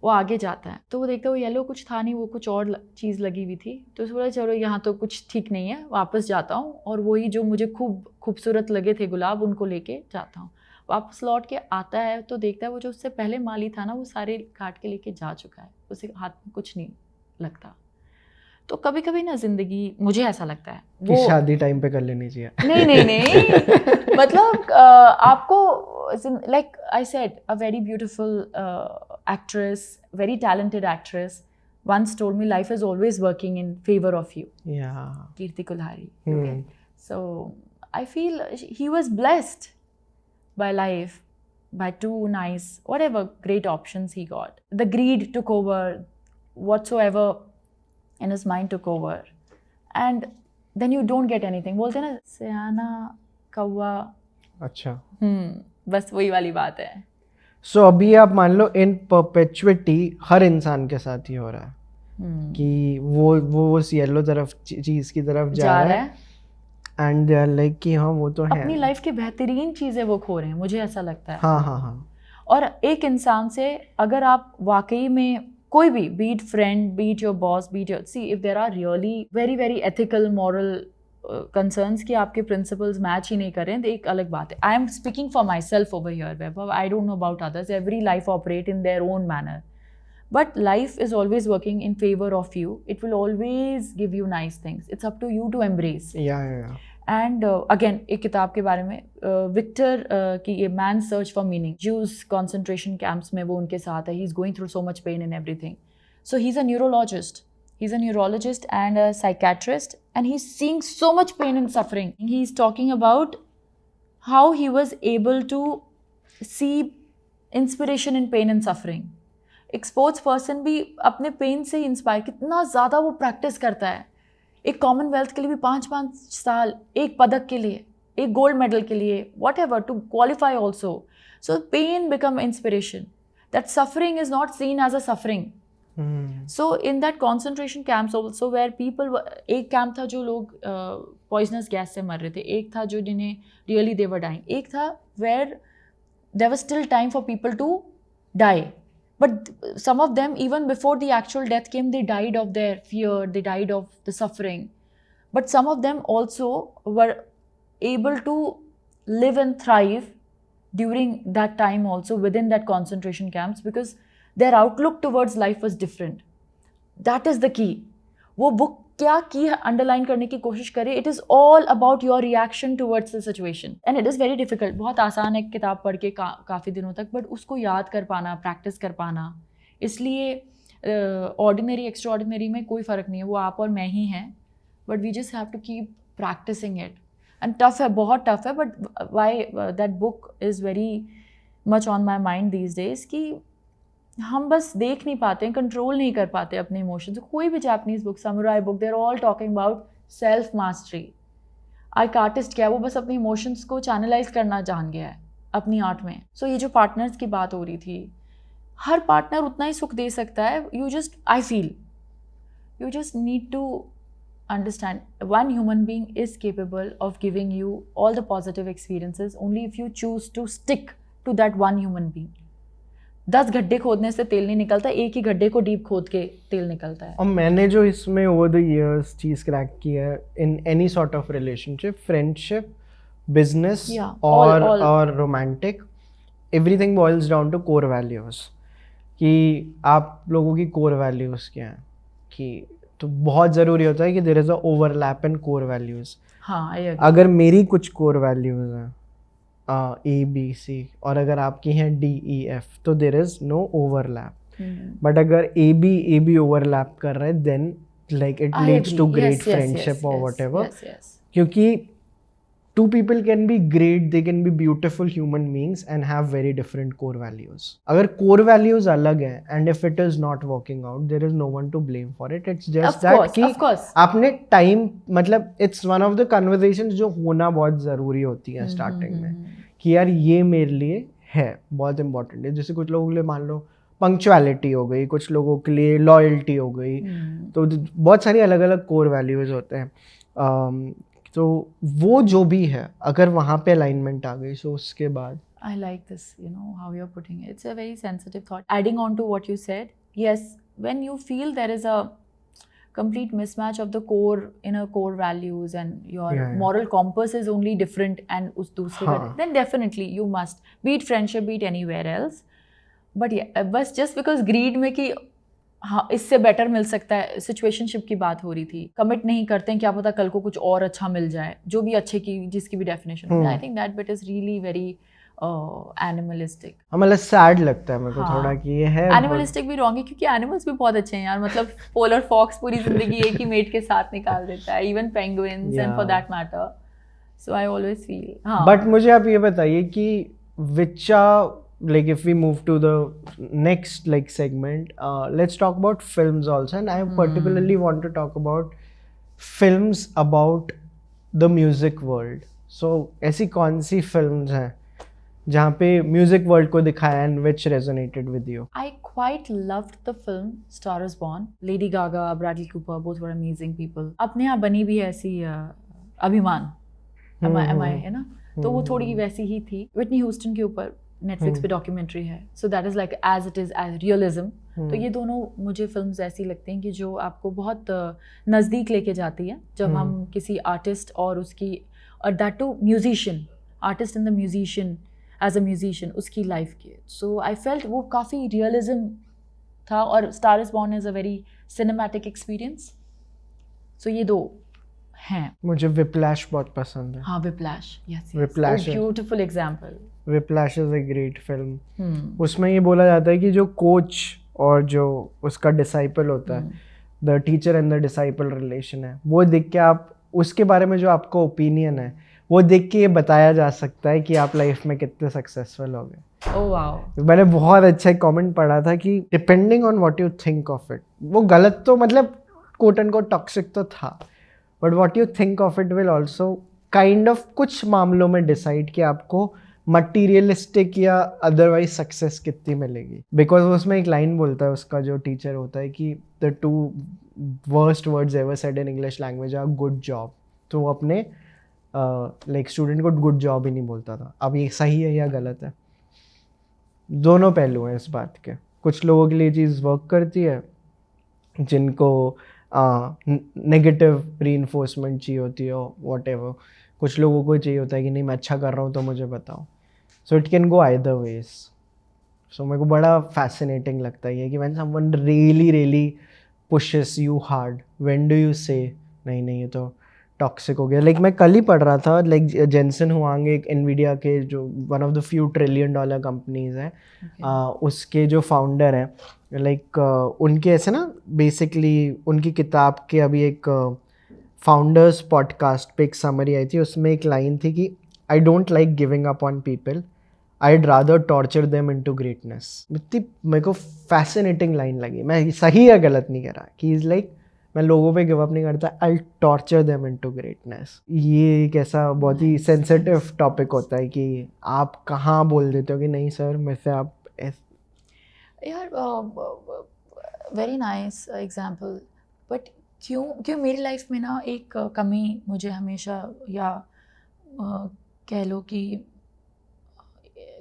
वो आगे जाता है तो वो देखता है वो येलो कुछ था नहीं, वो कुछ और चीज़ लगी हुई थी. तो उसने बोला चलो यहाँ तो कुछ ठीक नहीं है, वापस जाता हूँ और वही जो मुझे खूबसूरत लगे थे गुलाब, उनको लेके जाता हूँ. वापस लौट के आता है तो देखता है वो जो उससे पहले माली था ना, वो सारे काट के लेके जा चुका है, उसे हाथ में कुछ नहीं लगता. तो कभी कभी ना जिंदगी, मुझे ऐसा लगता है
वो शादी टाइम पे कर लेनी चाहिए.
नहीं मतलब आपको, like I said, a very beautiful actress, very talented actress once told me life is always working in favor of you.
Yeah.
Kirti Kulhari. Okay. So I feel he was blessed by life, by two nice, whatever great options he got. The greed took over, whatsoever in his mind took over, and then you don't get anything. बोलते ना सयाना कौवा.
अच्छा.
बस वही वाली बात है.
सो अभी आप मान लो इन परपेचुइटी हर इंसान के साथ ही हो रहा है कि वो उस येलो तरफ चीज की तरफ जा रहा है एंड दे आर लाइक कि हाँ वो तो है,
अपनी लाइफ की बेहतरीन चीजें वो खो रहे हैं, मुझे ऐसा लगता है.
हाँ.
और एक इंसान से अगर आप वाकई में कोई भी, be it friend, be it your boss, be it your, see if there are really very very ethical, moral concerns कि आपके प्रिंसिपल्स मैच ही नहीं करें, तो एक अलग बात है. I am speaking for my self over here Vaibhav. I don't know about others. Every life operate in their own manner. But life is always working in favor of you. It will always give you nice things. It's up to you to embrace.
Yeah.
And again, एक किताब के बारे में Victor की ये man search for meaning, Jews concentration camps में वो उनके साथ है. He is going through so much pain and everything. So he is a neurologist. He's a neurologist and a psychiatrist, and he's seeing so much pain and suffering. He's talking about how he was able to see inspiration in pain and suffering. एक sports person भी अपने pen से inspire, कितना ज़्यादा वो practice करता है. एक कॉमनवेल्थ के लिए भी 5-5 साल, एक पदक के लिए, एक गोल्ड मेडल के लिए, whatever, to qualify also. So pain become inspiration. That suffering is not seen as a suffering. So in that concentration camps also where people, एक कैंप था जो लोग पॉइजनस गैस से मर रहे थे, एक था जो जिन्हें रियली दे वर डाइंग, एक था where there was still time for people to die. But some of them, even before the actual death came, they died of their fear, they died of the suffering. But some of them also were able to live and thrive during that time also within that concentration camps, because their outlook towards life was different. That is the key. वो book क्या की underline करने की कोशिश करे, it is all about your reaction towards the situation. And it is very difficult. बहुत आसान है किताब पढ़ के काफ़ी दिनों तक, बट उसको याद कर पाना, प्रैक्टिस कर पाना. इसलिए ऑर्डिनरी एक्स्ट्रा ऑर्डिनरी में कोई फ़र्क नहीं है, वो आप और मैं ही हैं. But we just have to keep practicing it. And tough है, बहुत टफ है. But why that book is very much on my mind these days कि हम बस देख नहीं पाते हैं, कंट्रोल नहीं कर पाते अपने इमोशंस. कोई भी Japanese book, samurai book, they are all talking about self mastery. एक आर्टिस्ट क्या है, वो बस अपने इमोशंस को चैनलाइज करना जान गया है अपनी आर्ट में. सो ये जो पार्टनर्स की बात हो रही थी, हर पार्टनर उतना ही सुख दे सकता है. I feel you just need to understand one human being is capable of giving you all the positive experiences only if you choose to stick to that one human being. 10 गड्ढे खोदने से तेल नहीं निकलता, एक ही गड्ढे को डीप खोद के तेल निकलता है.
और मैंने जो इसमें ओवर द इयर्स चीज़ क्रैक की है in any sort of relationship, friendship, business और romantic, everything boils down to core values. कि आप लोगों की कोर वैल्यूज़ क्या हैं, कि तो बहुत ज़रूरी होता है कि there is a overlap in core values.
हाँ,
अगर मेरी कुछ कोर वैल्यूज़ हैं ABC, और अगर आपकी हैं DEF, तो there is no overlap. But अगर AB ओवरलैप कर रहे हैं, then like it leads to great friendship और वट एवर. क्योंकि two people can be great, they can be beautiful human beings and have very different core values. अगर core values अलग हैं and if it is not working out, there is no one to blame for it. It's just that कि आपने time, मतलब it's one of the conversations जो होना बहुत ज़रूरी होती है starting में, कि यार ये मेरे लिए है बहुत important है. जैसे कुछ लोगों के लिए मान लो पंक्चुअलिटी हो गई, कुछ लोगों के लिए लॉयल्टी हो गई, तो बहुत सारी अलग अलग core values होते हैं. तो वो जो भी है, अगर वहाँ पे अलाइनमेंट आ गई, सो उसके बाद
I like this, how you're putting it. It's a very sensitive thought. Adding on to what you said, yes, when you feel there is a complete mismatch of the inner core values and your moral compass is only different and उस दूसरे का, then definitely you must, be it friendship, be it anywhere else. But yeah, बस just because greed में कि हाँ इससे better मिल सकता है, सिचुएशनशिप की बात हो रही थी, कमिट नहीं करते हैं, क्या पता कल को कुछ और अच्छा मिल जाए, जो भी अच्छे की जिसकी भी डेफिनेशन है. I think that bit is really very animalistic.
मतलब सैड लगता है मेरे को थोड़ा कि ये है
एनिमलिस्टिक भी रॉन्ग है, क्योंकि एनिमल्स भी बहुत अच्छे हैं यार. मतलब पोलर फॉक्स पूरी जिंदगी एक ही मेट के साथ निकाल देता है, even penguins and for that matter. So I always feel.
But मुझे आप ये बताइए कि विच like if we move to the next like segment, let's talk about films also, and I particularly want to talk about films about the music world. So ऐसी कौन सी films हैं जहाँ पे music world को दिखाया and which resonated with you?
I quite loved the film Star is Born. Lady Gaga, Bradley Cooper, both were amazing people. अपने यहाँ बनी भी ऐसी अभिमान, है ना, तो वो थोड़ी वैसी ही थी. Whitney Houston के ऊपर नेटफ्लिक्स पे डॉक्यूमेंट्री है, so that is like as it is as realism. तो ये दोनों मुझे फिल्म्स ऐसी लगती हैं कि जो आपको बहुत नज़दीक लेके जाती है जब हम किसी आर्टिस्ट और उसकी, और that too musician, artist and the musician as a musician, उसकी लाइफ की. सो आई फेल्ट वो काफ़ी रियलिज्म था. और star is born is a very cinematic experience. So ये दो हैं.
मुझे विप्लैश बहुत पसंद है.
हाँ, विप्लैश, यस,
Whiplash है.
Beautiful example.
Whiplash is a great film. उसमें ये बोला जाता है कि जो कोच और जो उसका डिसाइपल होता है, the teacher and the disciple relation है, वो देख के आप उसके बारे में जो आपका ओपिनियन है वो देख के ये बताया जा सकता है कि आप लाइफ में कितने सक्सेसफुल हो गए.
Oh wow.
मैंने बहुत अच्छा एक कमेंट पढ़ा था कि depending on what you think of it, वो गलत तो मतलब कोट एंड कोट टॉक्सिक तो था, but what you think of it will also kind of कुछ मामलों में डिसाइड कि आपको मटीरियलिस्टिक या अदरवाइज सक्सेस कितनी मिलेगी. बिकॉज उसमें एक लाइन बोलता है उसका जो टीचर होता है कि the 2 worst words ever said in English language are good job. तो वो अपने लाइक स्टूडेंट को गुड जॉब ही नहीं बोलता था. अब ये सही है या गलत है, दोनों पहलू हैं इस बात के. कुछ लोगों के लिए चीज़ वर्क करती है जिनको नेगेटिव रीइंफोर्समेंट चाहिए होती है, व्हाटएवर. कुछ लोगों को चाहिए होता है कि नहीं मैं अच्छा कर रहा हूँ तो मुझे बताओ. So it can go either ways. So मेरे को बड़ा फैसिनेटिंग लगता है कि when someone really pushes you hard, when do you say नहीं ये तो टॉक्सिक हो गया. लाइक मैं कल ही पढ़ रहा था, लाइक जेनसन हुआंग एक एनवीडिया के जो one of the few $1 trillion companies हैं, उसके जो फाउंडर हैं, लाइक उनके ऐसे ना बेसिकली उनकी किताब के अभी एक फाउंडर्स पॉडकास्ट पे एक समरी आई थी. उसमें एक लाइन थी कि I don't like giving up on people, I'd rather torture them into greatness. इतनी मेरे को फैसिनेटिंग लाइन लगी. मैं सही या गलत नहीं कह रहा कि इज़ लाइक मैं लोगों पे गिव अप नहीं करता, I'll torture them into greatness. ये एक ऐसा बहुत ही सेंसिटिव टॉपिक होता है कि आप कहाँ बोल देते हो कि नहीं सर मेरे से आप
यार. Very nice example. बट क्यों मेरी लाइफ में ना एक कमी मुझे हमेशा, या कह लो कि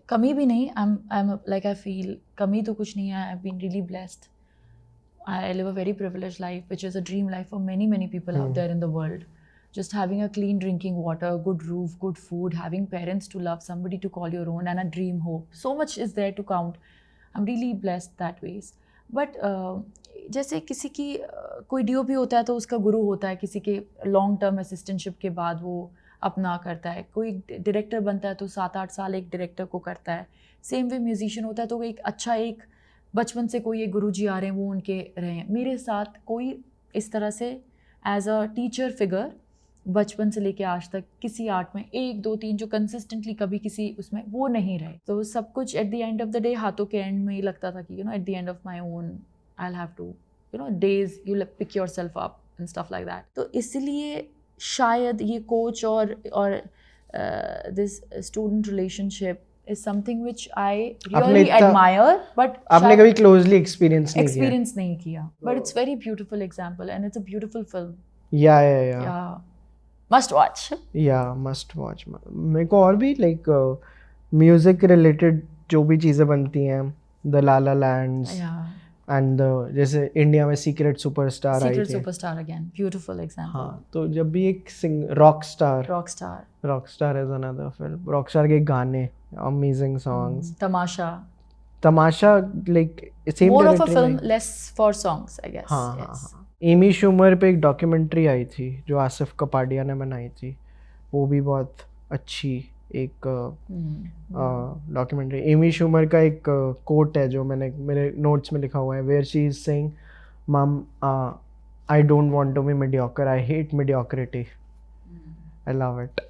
कमी भी नहीं, आई फील कमी तो कुछ नहीं है. I have been really blessed. I live a very privileged life, which is a dream life for many people out there in the world. Just having a clean drinking water, good roof, good food, having parents to love, somebody to call your own, and a dream hope. So much is there to count. I'm really blessed that ways. But जैसे किसी की कोई DOP होता है तो उसका गुरु होता है, किसी के लॉन्ग टर्म असिस्टेंटशिप के बाद वो अपना करता है. कोई डायरेक्टर बनता है तो 7-8 साल एक डायरेक्टर को करता है. सेम वे म्यूजिशियन होता है तो एक अच्छा एक बचपन से कोई एक गुरुजी आ रहे हैं वो उनके रहे हैं. मेरे साथ कोई इस तरह से एज अ टीचर फिगर बचपन से लेके आज तक किसी आर्ट में 1, 2, 3 जो कंसिस्टेंटली कभी किसी उसमें वो नहीं रहे. तो सब कुछ at the end of the day हाथों के एंड में ही लगता था कि at the end of my own I have to days you pick yourself up and stuff like that. तो इसलिए शायद ये कोच और this student relationship is something which I really admire, but
आपने कभी closely experience
नहीं किया. But it's very beautiful example and it's a beautiful film.
Yeah.
Must watch.
Yeah, must watch. मेरे को और भी like music related जो भी चीज़ें बनती हैं, The La La Lands, and जैसे इंडिया में Secret Superstar आई थी.
Secret Superstar again, beautiful example.
हाँ, तो जब भी एक Rockstar is another film. Rockstar के गाने, amazing songs. Tamasha like same
more of a film, less for songs I guess.
हाँ. एमी शूमर पे एक डॉक्यूमेंट्री आई थी जो आसिफ कपाडिया ने बनाई थी, वो भी बहुत अच्छी एक डॉक्यूमेंट्री. एमी शूमर का एक कोट है जो मैंने मेरे नोट्स में लिखा हुआ है, where she is saying mum I don't want to be mediocre, I hate mediocrity, I love it.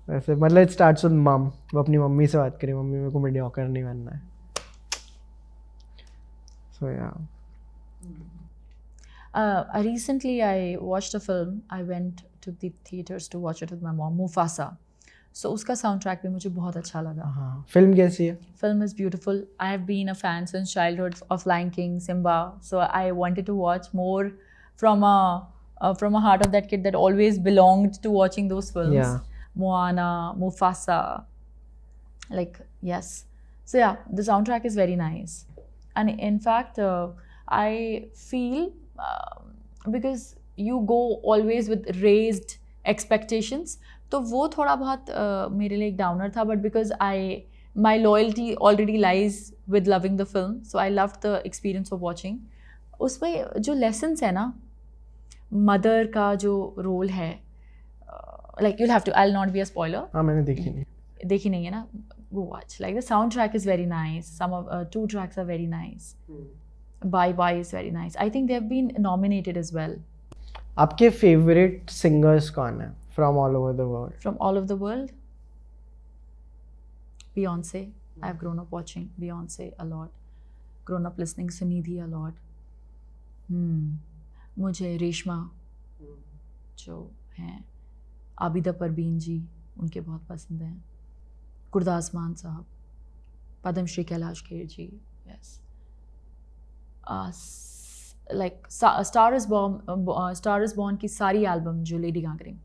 ऐसे मतलब इट स्टार्ट्स विद मम. वो अपनी मम्मी से बात करी, मम्मी मेरे को मीडियोकर नहीं बनना है. सो या
recently I watched a film. I went to the theaters to watch it with my mom, Mufasa. So उसका soundtrack भी मुझे बहुत अच्छा लगा.
हाँ. Film कैसी है?
Film is beautiful. I have been a fan since childhood of Lion King, Simba. So I wanted to watch more from a heart of that kid that always belonged to watching those films.
Yeah.
Moana, Mufasa. Like yes. So yeah, the soundtrack is very nice. And in fact, I feel because you go always with raised expectations, तो वो थोड़ा बहुत मेरे लिए एक downer था, but because my loyalty already lies with loving the film, so I loved the experience of watching. उसमें जो lessons है ना, मदर का जो रोल है, like you'll have to, I'll not be a spoiler.
हाँ मैंने देखी नहीं
है ना, go watch. Like the soundtrack is very nice. Some of 2 tracks are very nice. Bye Bye is very nice. I think they've been nominated as well.
आपके favourite singers कौन है from all over the world?
From all over the world, Beyonce. I've grown up watching Beyonce a lot. Grown up listening Sunidhi a lot. मुझे रेशमा जो हैं, आबिदा परवीन जी, उनके बहुत पसंद हैं. गुरदास मान साहब, पद्म श्री कैलाश खेर जी, yes. Like Star is Born की सारी एल्बम जो लेडी गागा ने,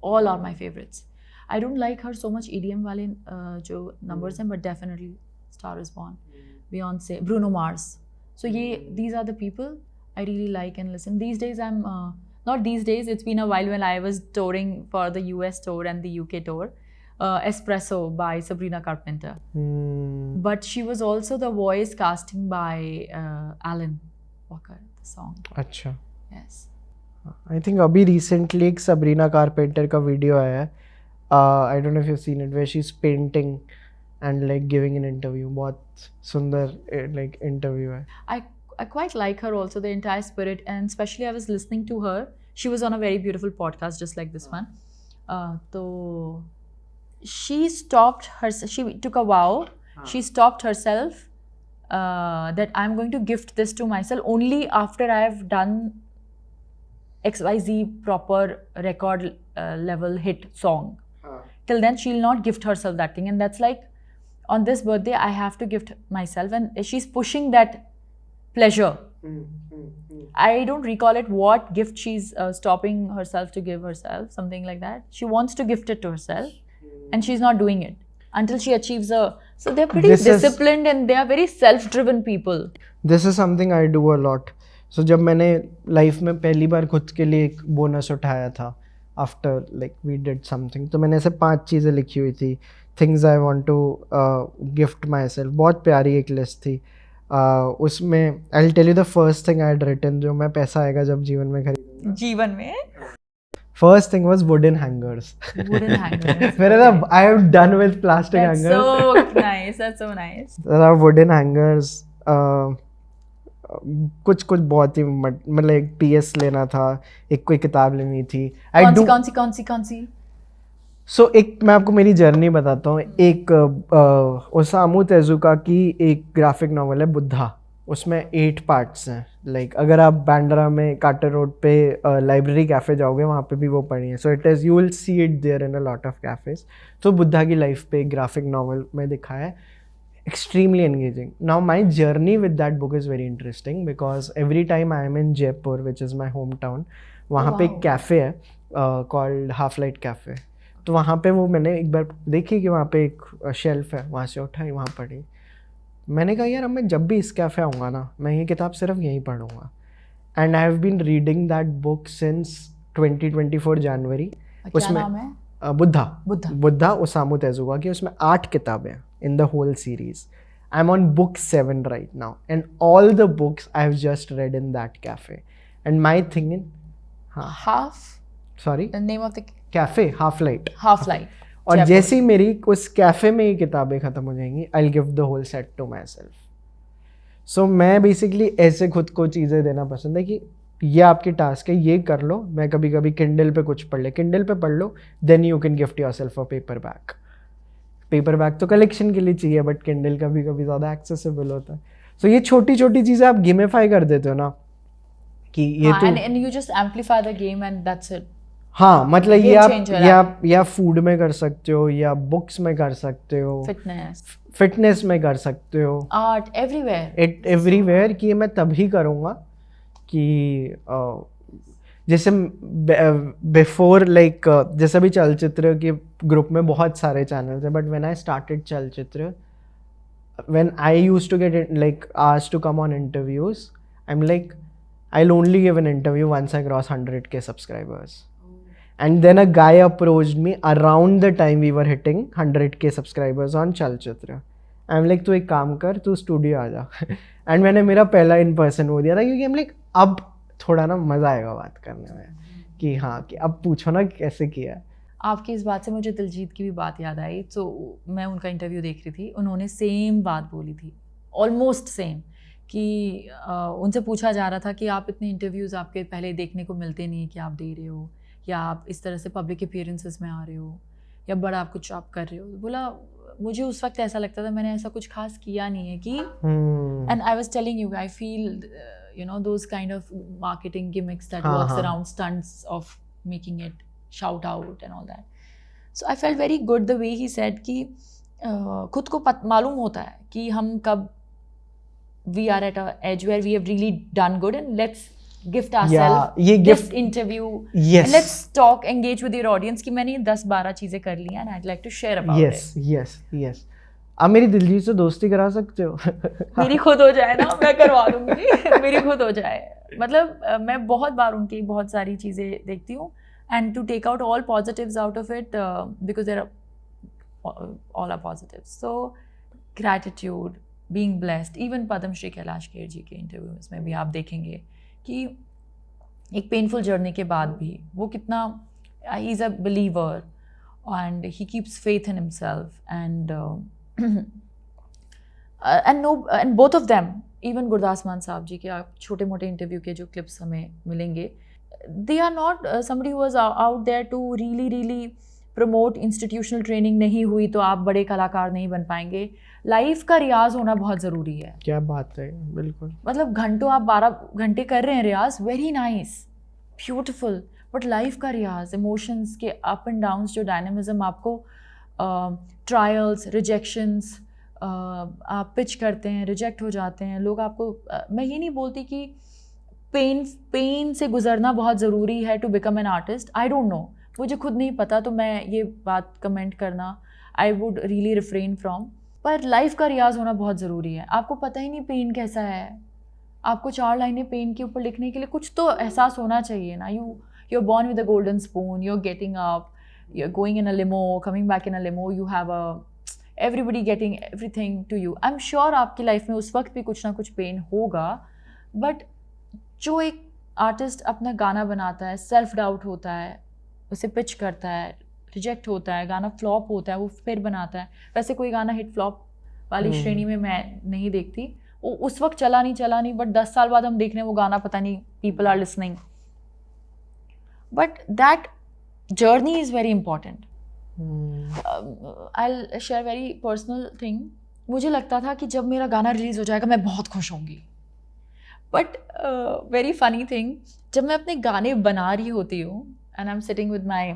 all are my favorites. I don't like her so much EDM वाले जो numbers हैं, but definitely Star is Born, Beyonce, Bruno Mars. So these are the people I really like and listen. These days I'm not these days, it's been a while when I was touring for the US tour and the UK tour. Espresso by Sabrina Carpenter. But she was also the voice casting by Alan Walker, the song.
अच्छा.
Yes.
I think अभी recently एक Sabrina Carpenter का video आया है. I don't know if you've seen it, where she's painting and like giving an interview. बहुत सुंदर like interview है.
I quite like her also, the entire spirit, and especially I was listening to her. She was on a very beautiful podcast just like this one. So she stopped her. She took a vow. She stopped herself that I'm going to gift this to myself only after I have done XYZ proper record level hit song. Till then, she'll not gift herself that thing, and that's like on this birthday I have to gift myself, and she's pushing that pleasure. I don't recall it what gift she's stopping herself to give herself, something like that. She wants to gift it to herself. And she's not doing it until she achieves a. So they're pretty disciplined and they are very self-driven people.
This is something I do a lot. So जब मैंने life में पहली बार खुद के लिए एक bonus उठाया था after like we did something, तो मैंने ऐसे 5 चीज़ें लिखी हुई थी. Things I want to gift myself. बहुत प्यारी एक लिस्ट थी. उसमें I'll tell you the first thing I had written, जो मैं पैसा आएगा जब जीवन में खरीदूंगा.
जीवन में?
First thing was wooden hangers.
Wooden hangers.
I am done with plastic hangers.
That's so nice. That's so nice.
There are wooden hangers. कुछ बहुत ही मतलब एक PS लेना था, एक कोई किताब लेनी थी.
कौन सी?
So एक मैं आपको मेरी जर्नी बताता हूँ. एक ओसामू तेजुका की एक ग्राफिक नॉवल है बुद्धा. उसमें 8 पार्ट्स हैं. लाइक अगर आप बांद्रा में कार्टर रोड पे लाइब्रेरी कैफ़े जाओगे, वहाँ पे भी वो पढ़ी है. So it is, you will see it there in a lot of cafes. तो बुद्धा की लाइफ पे एक ग्राफिक नॉवल में दिखाया है. Extremely engaging. Now my journey with that book is very interesting because every time I am in Jaipur which is my home town, वहाँ पे एक कैफ़े है कॉल्ड हाफ लाइट कैफ़े. तो वहाँ पे वो मैंने एक बार देखी कि वहाँ पे एक शेल्फ है, वहाँ से उठाई, वहाँ पढ़ी. मैंने कहा यार अब मैं जब भी इस कैफ़े आऊँगा ना, मैं ये किताब सिर्फ यहीं पढ़ूँगा. And I have been reading that book since 2024 January. उसमें बुद्धा ओसामू तेजुका की, उसमें 8 किताबें हैं in the whole series. I am on book 7 right now and all the books I have just read in that cafe. And my thing in
name of the
cafe Half Light. और जैसे ही मेरी उस cafe में ही किताबें ख़त्म हो जाएंगी, I will give the whole set to myself. So मैं बेसिकली ऐसे खुद को चीज़ें देना पसंद है कि ये आपकी टास्क है, ये कर लो. मैं कभी कभी किंडल पे कुछ पढ़ पढ़ लो, then you can gift yourself a paper bag. तो कलेक्शन के लिए चाहिए, बट किंडल कभी ज़्यादा एक्सेसिबल होता है. सो ये छोटी छोटी चीज़ें आप गेमिफाई कर देते हो ना, कि ये तो
and you just amplify the game and that's it.
हाँ, मतलब ये आप या फूड में कर सकते हो, या बुक्स में कर सकते हो, फिटनेस में कर सकते हो,
आर्ट,
एवरीवेयर. कि मैं तभी करूँगा कि जैसे बिफोर लाइक जैसे भी चलचित्र के ग्रुप में बहुत सारे चैनल्स हैं, बट व्हेन आई स्टार्टेड चलचित्र when I used to get like asked to come on interviews, I'm like, I'll only give an interview once I cross 100k subscribers. And then a guy approached me around the time we were hitting 100k subscribers on Chalchitra. I'm like, तू एक काम कर, तू studio आ जा. And मैंने मेरा पहला in person वो दिया था, क्योंकि हम लाइक अब थोड़ा ना मज़ा आएगा बात करने में कि हाँ कि अब पूछो ना कैसे किया है.
आपकी इस बात से मुझे दिलजीत की भी बात याद आई. तो मैं उनका इंटरव्यू देख रही थी, उन्होंने सेम बात बोली थी, ऑलमोस्ट सेम, कि उनसे पूछा जा रहा था कि आप इतने इंटरव्यूज़ आपके पहले देखने को मिलते नहीं कि आप दे रहे हो, या आप इस तरह से पब्लिक अपीयरेंसेस में आ रहे हो, या बड़ा आप कुछ आप कर रहे हो. बोला मुझे उस वक्त ऐसा लगता था मैंने ऐसा कुछ खास किया नहीं है कि and I was telling you I feel you know those kind of marketing gimmicks that works around stunts of making it shout out and all that. So I felt very good the way he said कि खुद को मालूम होता है कि हम कब we are at a edge where we have really done good and let's gift ourselves this interview.
Yes.
And let's talk, engage with your audience कि मैंने 10-12 चीज़ें कर ली हैं and I'd like to share about it.
Yes. आप मेरी दिलजीत से दोस्ती करा सकते हो.
मेरी खुद हो जाए ना, मैं करवा दूंगी. मेरी खुद हो जाए. मतलब मैं बहुत बार उनकी बहुत सारी चीज़ें देखती हूँ and to take out all positives out of it because there are all are positives. So gratitude, being blessed. Even Padma Shri Kailash Kher जी के इंटरव्यूज में भी आप देखेंगे कि एक पेनफुल जर्नी के बाद भी वो कितना he is a believer and he keeps faith in himself and and both of them, even Gurdas मान साहब जी के आप छोटे मोटे इंटरव्यू के जो क्लिप्स हमें मिलेंगे, they are not somebody who was out there to really promote institutional training. नहीं हुई तो आप बड़े कलाकार नहीं बन पाएंगे. लाइफ का रियाज होना बहुत ज़रूरी है.
क्या बात है, बिल्कुल.
मतलब घंटों आप 12 घंटे कर रहे हैं रियाज, very nice, beautiful, but life का रियाज, इमोशंस के अप एंड डाउन्स, जो डायनामिज्म आपको ट्रायल्स, रिजेक्शंस, आप पिच करते हैं, रिजेक्ट हो जाते हैं लोग आपको. मैं ये नहीं बोलती कि पेन से गुजरना बहुत ज़रूरी है to become an artist. I don't know, मुझे खुद नहीं पता, तो मैं ये बात कमेंट करना I would really refrain from. पर लाइफ का रियाज होना बहुत ज़रूरी है. आपको पता ही नहीं पेन कैसा है, आपको 4 लाइनें पेन के ऊपर लिखने के लिए कुछ तो एहसास होना चाहिए ना. you're born with a golden spoon, you're getting up, you're going in a limo, coming back in a limo, you have everybody getting everything to you. I'm sure आपकी लाइफ में उस वक्त भी कुछ ना कुछ पेन होगा, बट जो एक आर्टिस्ट अपना गाना बनाता है, सेल्फ डाउट होता है, उसे पिच करता है, रिजेक्ट होता है, गाना फ्लॉप होता है, वो फिर बनाता है. वैसे कोई गाना हिट फ्लॉप वाली श्रेणी में मैं नहीं देखती. वो उस वक्त चला नहीं, बट 10 साल बाद हम देख रहे हैं वो गाना, पता नहीं people are listening. But that journey is very important. I will share very personal thing. मुझे लगता था कि जब मेरा गाना रिलीज़ हो जाएगा मैं बहुत खुश होंगी. बट वेरी फनी थिंग, जब मैं अपने गाने बना रही होती हूँ and I am sitting with my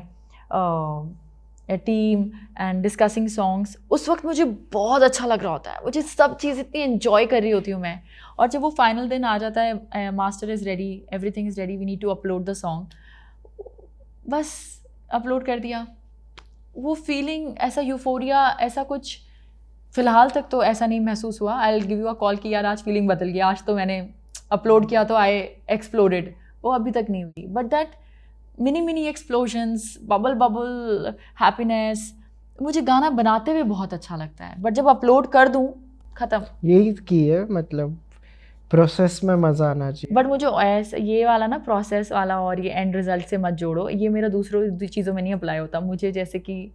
team and discussing songs, उस वक्त मुझे बहुत अच्छा लग रहा होता है, मुझे सब चीज़ इतनी एन्जॉय कर रही होती हूँ मैं. और जब वो फाइनल दिन आ जाता है, master is ready, everything is ready, we need to upload the song, बस अपलोड कर दिया. वो फीलिंग, ऐसा यूफोरिया, ऐसा कुछ फ़िलहाल तक तो ऐसा नहीं महसूस हुआ. आई will give you a call कि यार आज फीलिंग बदल गई, आज तो मैंने अपलोड किया तो आई एक्सप्लोडेड. वो अभी तक नहीं हुई. But that mini explosions, bubble happiness, मुझे गाना बनाते हुए बहुत अच्छा लगता है. बट जब अपलोड कर दूँ, ख़त्म.
यही की है, मतलब प्रोसेस में मज़ा आना चाहिए.
बट मुझे ऐसा ये वाला ना प्रोसेस वाला और ये एंड रिजल्ट से मत जोड़ो, ये मेरा दूसरों चीज़ों में नहीं अप्लाई होता. मुझे जैसे कि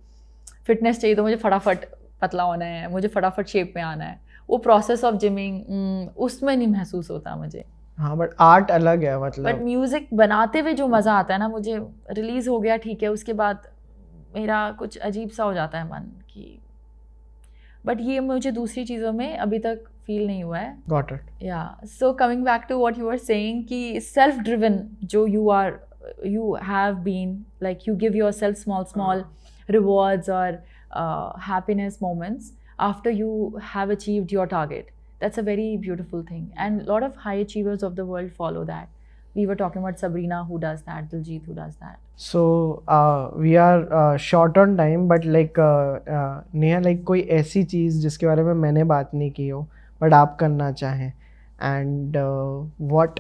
फिटनेस चाहिए तो मुझे फटाफट पतला होना है, मुझे फटाफट शेप में आना है. वो प्रोसेस ऑफ जिमिंग उसमें नहीं महसूस होता मुझे.
हाँ, बट आर्ट अलग है. मतलब
बट म्यूज़िक बनाते हुए जो मज़ा आता है ना, मुझे रिलीज़ हो गया ठीक है, उसके बाद मेरा कुछ अजीब सा हो जाता है मन की. बट ये मुझे दूसरी चीज़ों में अभी तक फील नहीं हुआ है.
Got it.
Yeah so coming back to what you are saying कि सेल्फ ड्रिवन जो you have been, like you give yourself small rewards or happiness moments after you have achieved your target. That's a very beautiful thing, and a lot of high achievers of the world follow that. We were talking about Sabrina who does that, Diljit who does that.
So we are short on time, but like Neha, like कोई ऐसी चीज़ जिसके बारे में मैंने बात नहीं की हो बट आप करना चाहें, and what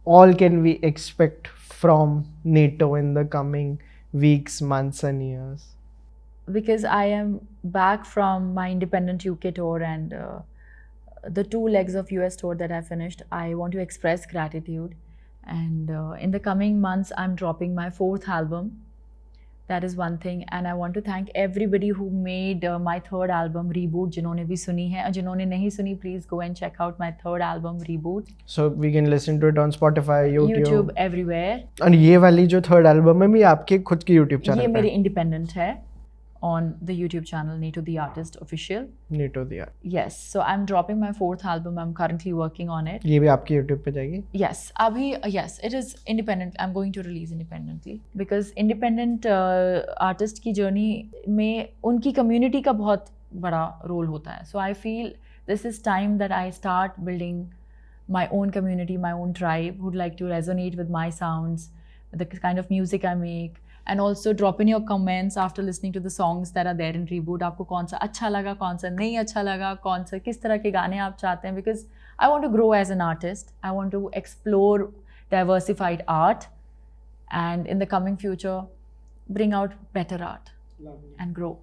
all can we expect from NATO in the coming weeks, months and years?
Because I am back from my independent UK tour and the 2 legs of US tour that I finished, I want to express gratitude. And in the coming months, I'm dropping my 4th album. That is one thing. And I want to thank everybody who made my 3rd album, Reboot. जिन्होंने भी सुनी है और जिन्होंने नहीं सुनी, please go and check out my 3rd album, Reboot.
So we can listen to it on Spotify, YouTube.
everywhere.
और ये वाली जो थर्ड एल्बम है भी आपके खुद की YouTube चैनल
ये
पे
मेरे independent है on the YouTube channel Neetu the Artist Official.
NATO दिया,
Yes, so I'm dropping my 4th album. I'm currently working on it.
ये भी आपकी YouTube पे जाएगी?
Yes, abhi yes, it is independent. I'm going to release independently because independent artist की journey में उनकी community का बहुत बड़ा role होता है. So I feel this is time that I start building my own community, my own tribe who'd like to resonate with my sounds, the kind of music I make. And also drop in your comments after listening to the songs that are there in Reboot. आपको कौन सा अच्छा लगा, कौन सा नहीं अच्छा लगा, कौन सा किस तरह के गाने आप चाहते हैं, because I want to grow as an artist. I want to explore diversified art and in the coming future bring out better art and grow.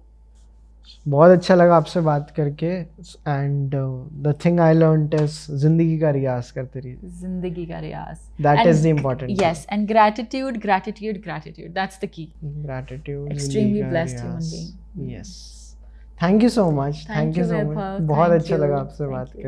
बहुत अच्छा लगा आपसे बात करके, and the thing I learned is जिंदगी का रियाज करते रहिए,
जिंदगी का रियाज,
that is the important.
Yes, and gratitude, that's the key.
Gratitude,
Extremely blessed human being.
Yes, thank you so much,
Thank you,
so
Vaibhav.
much. बहुत
Thank
अच्छा
you.
लगा आपसे
Thank
बात
you.
करके.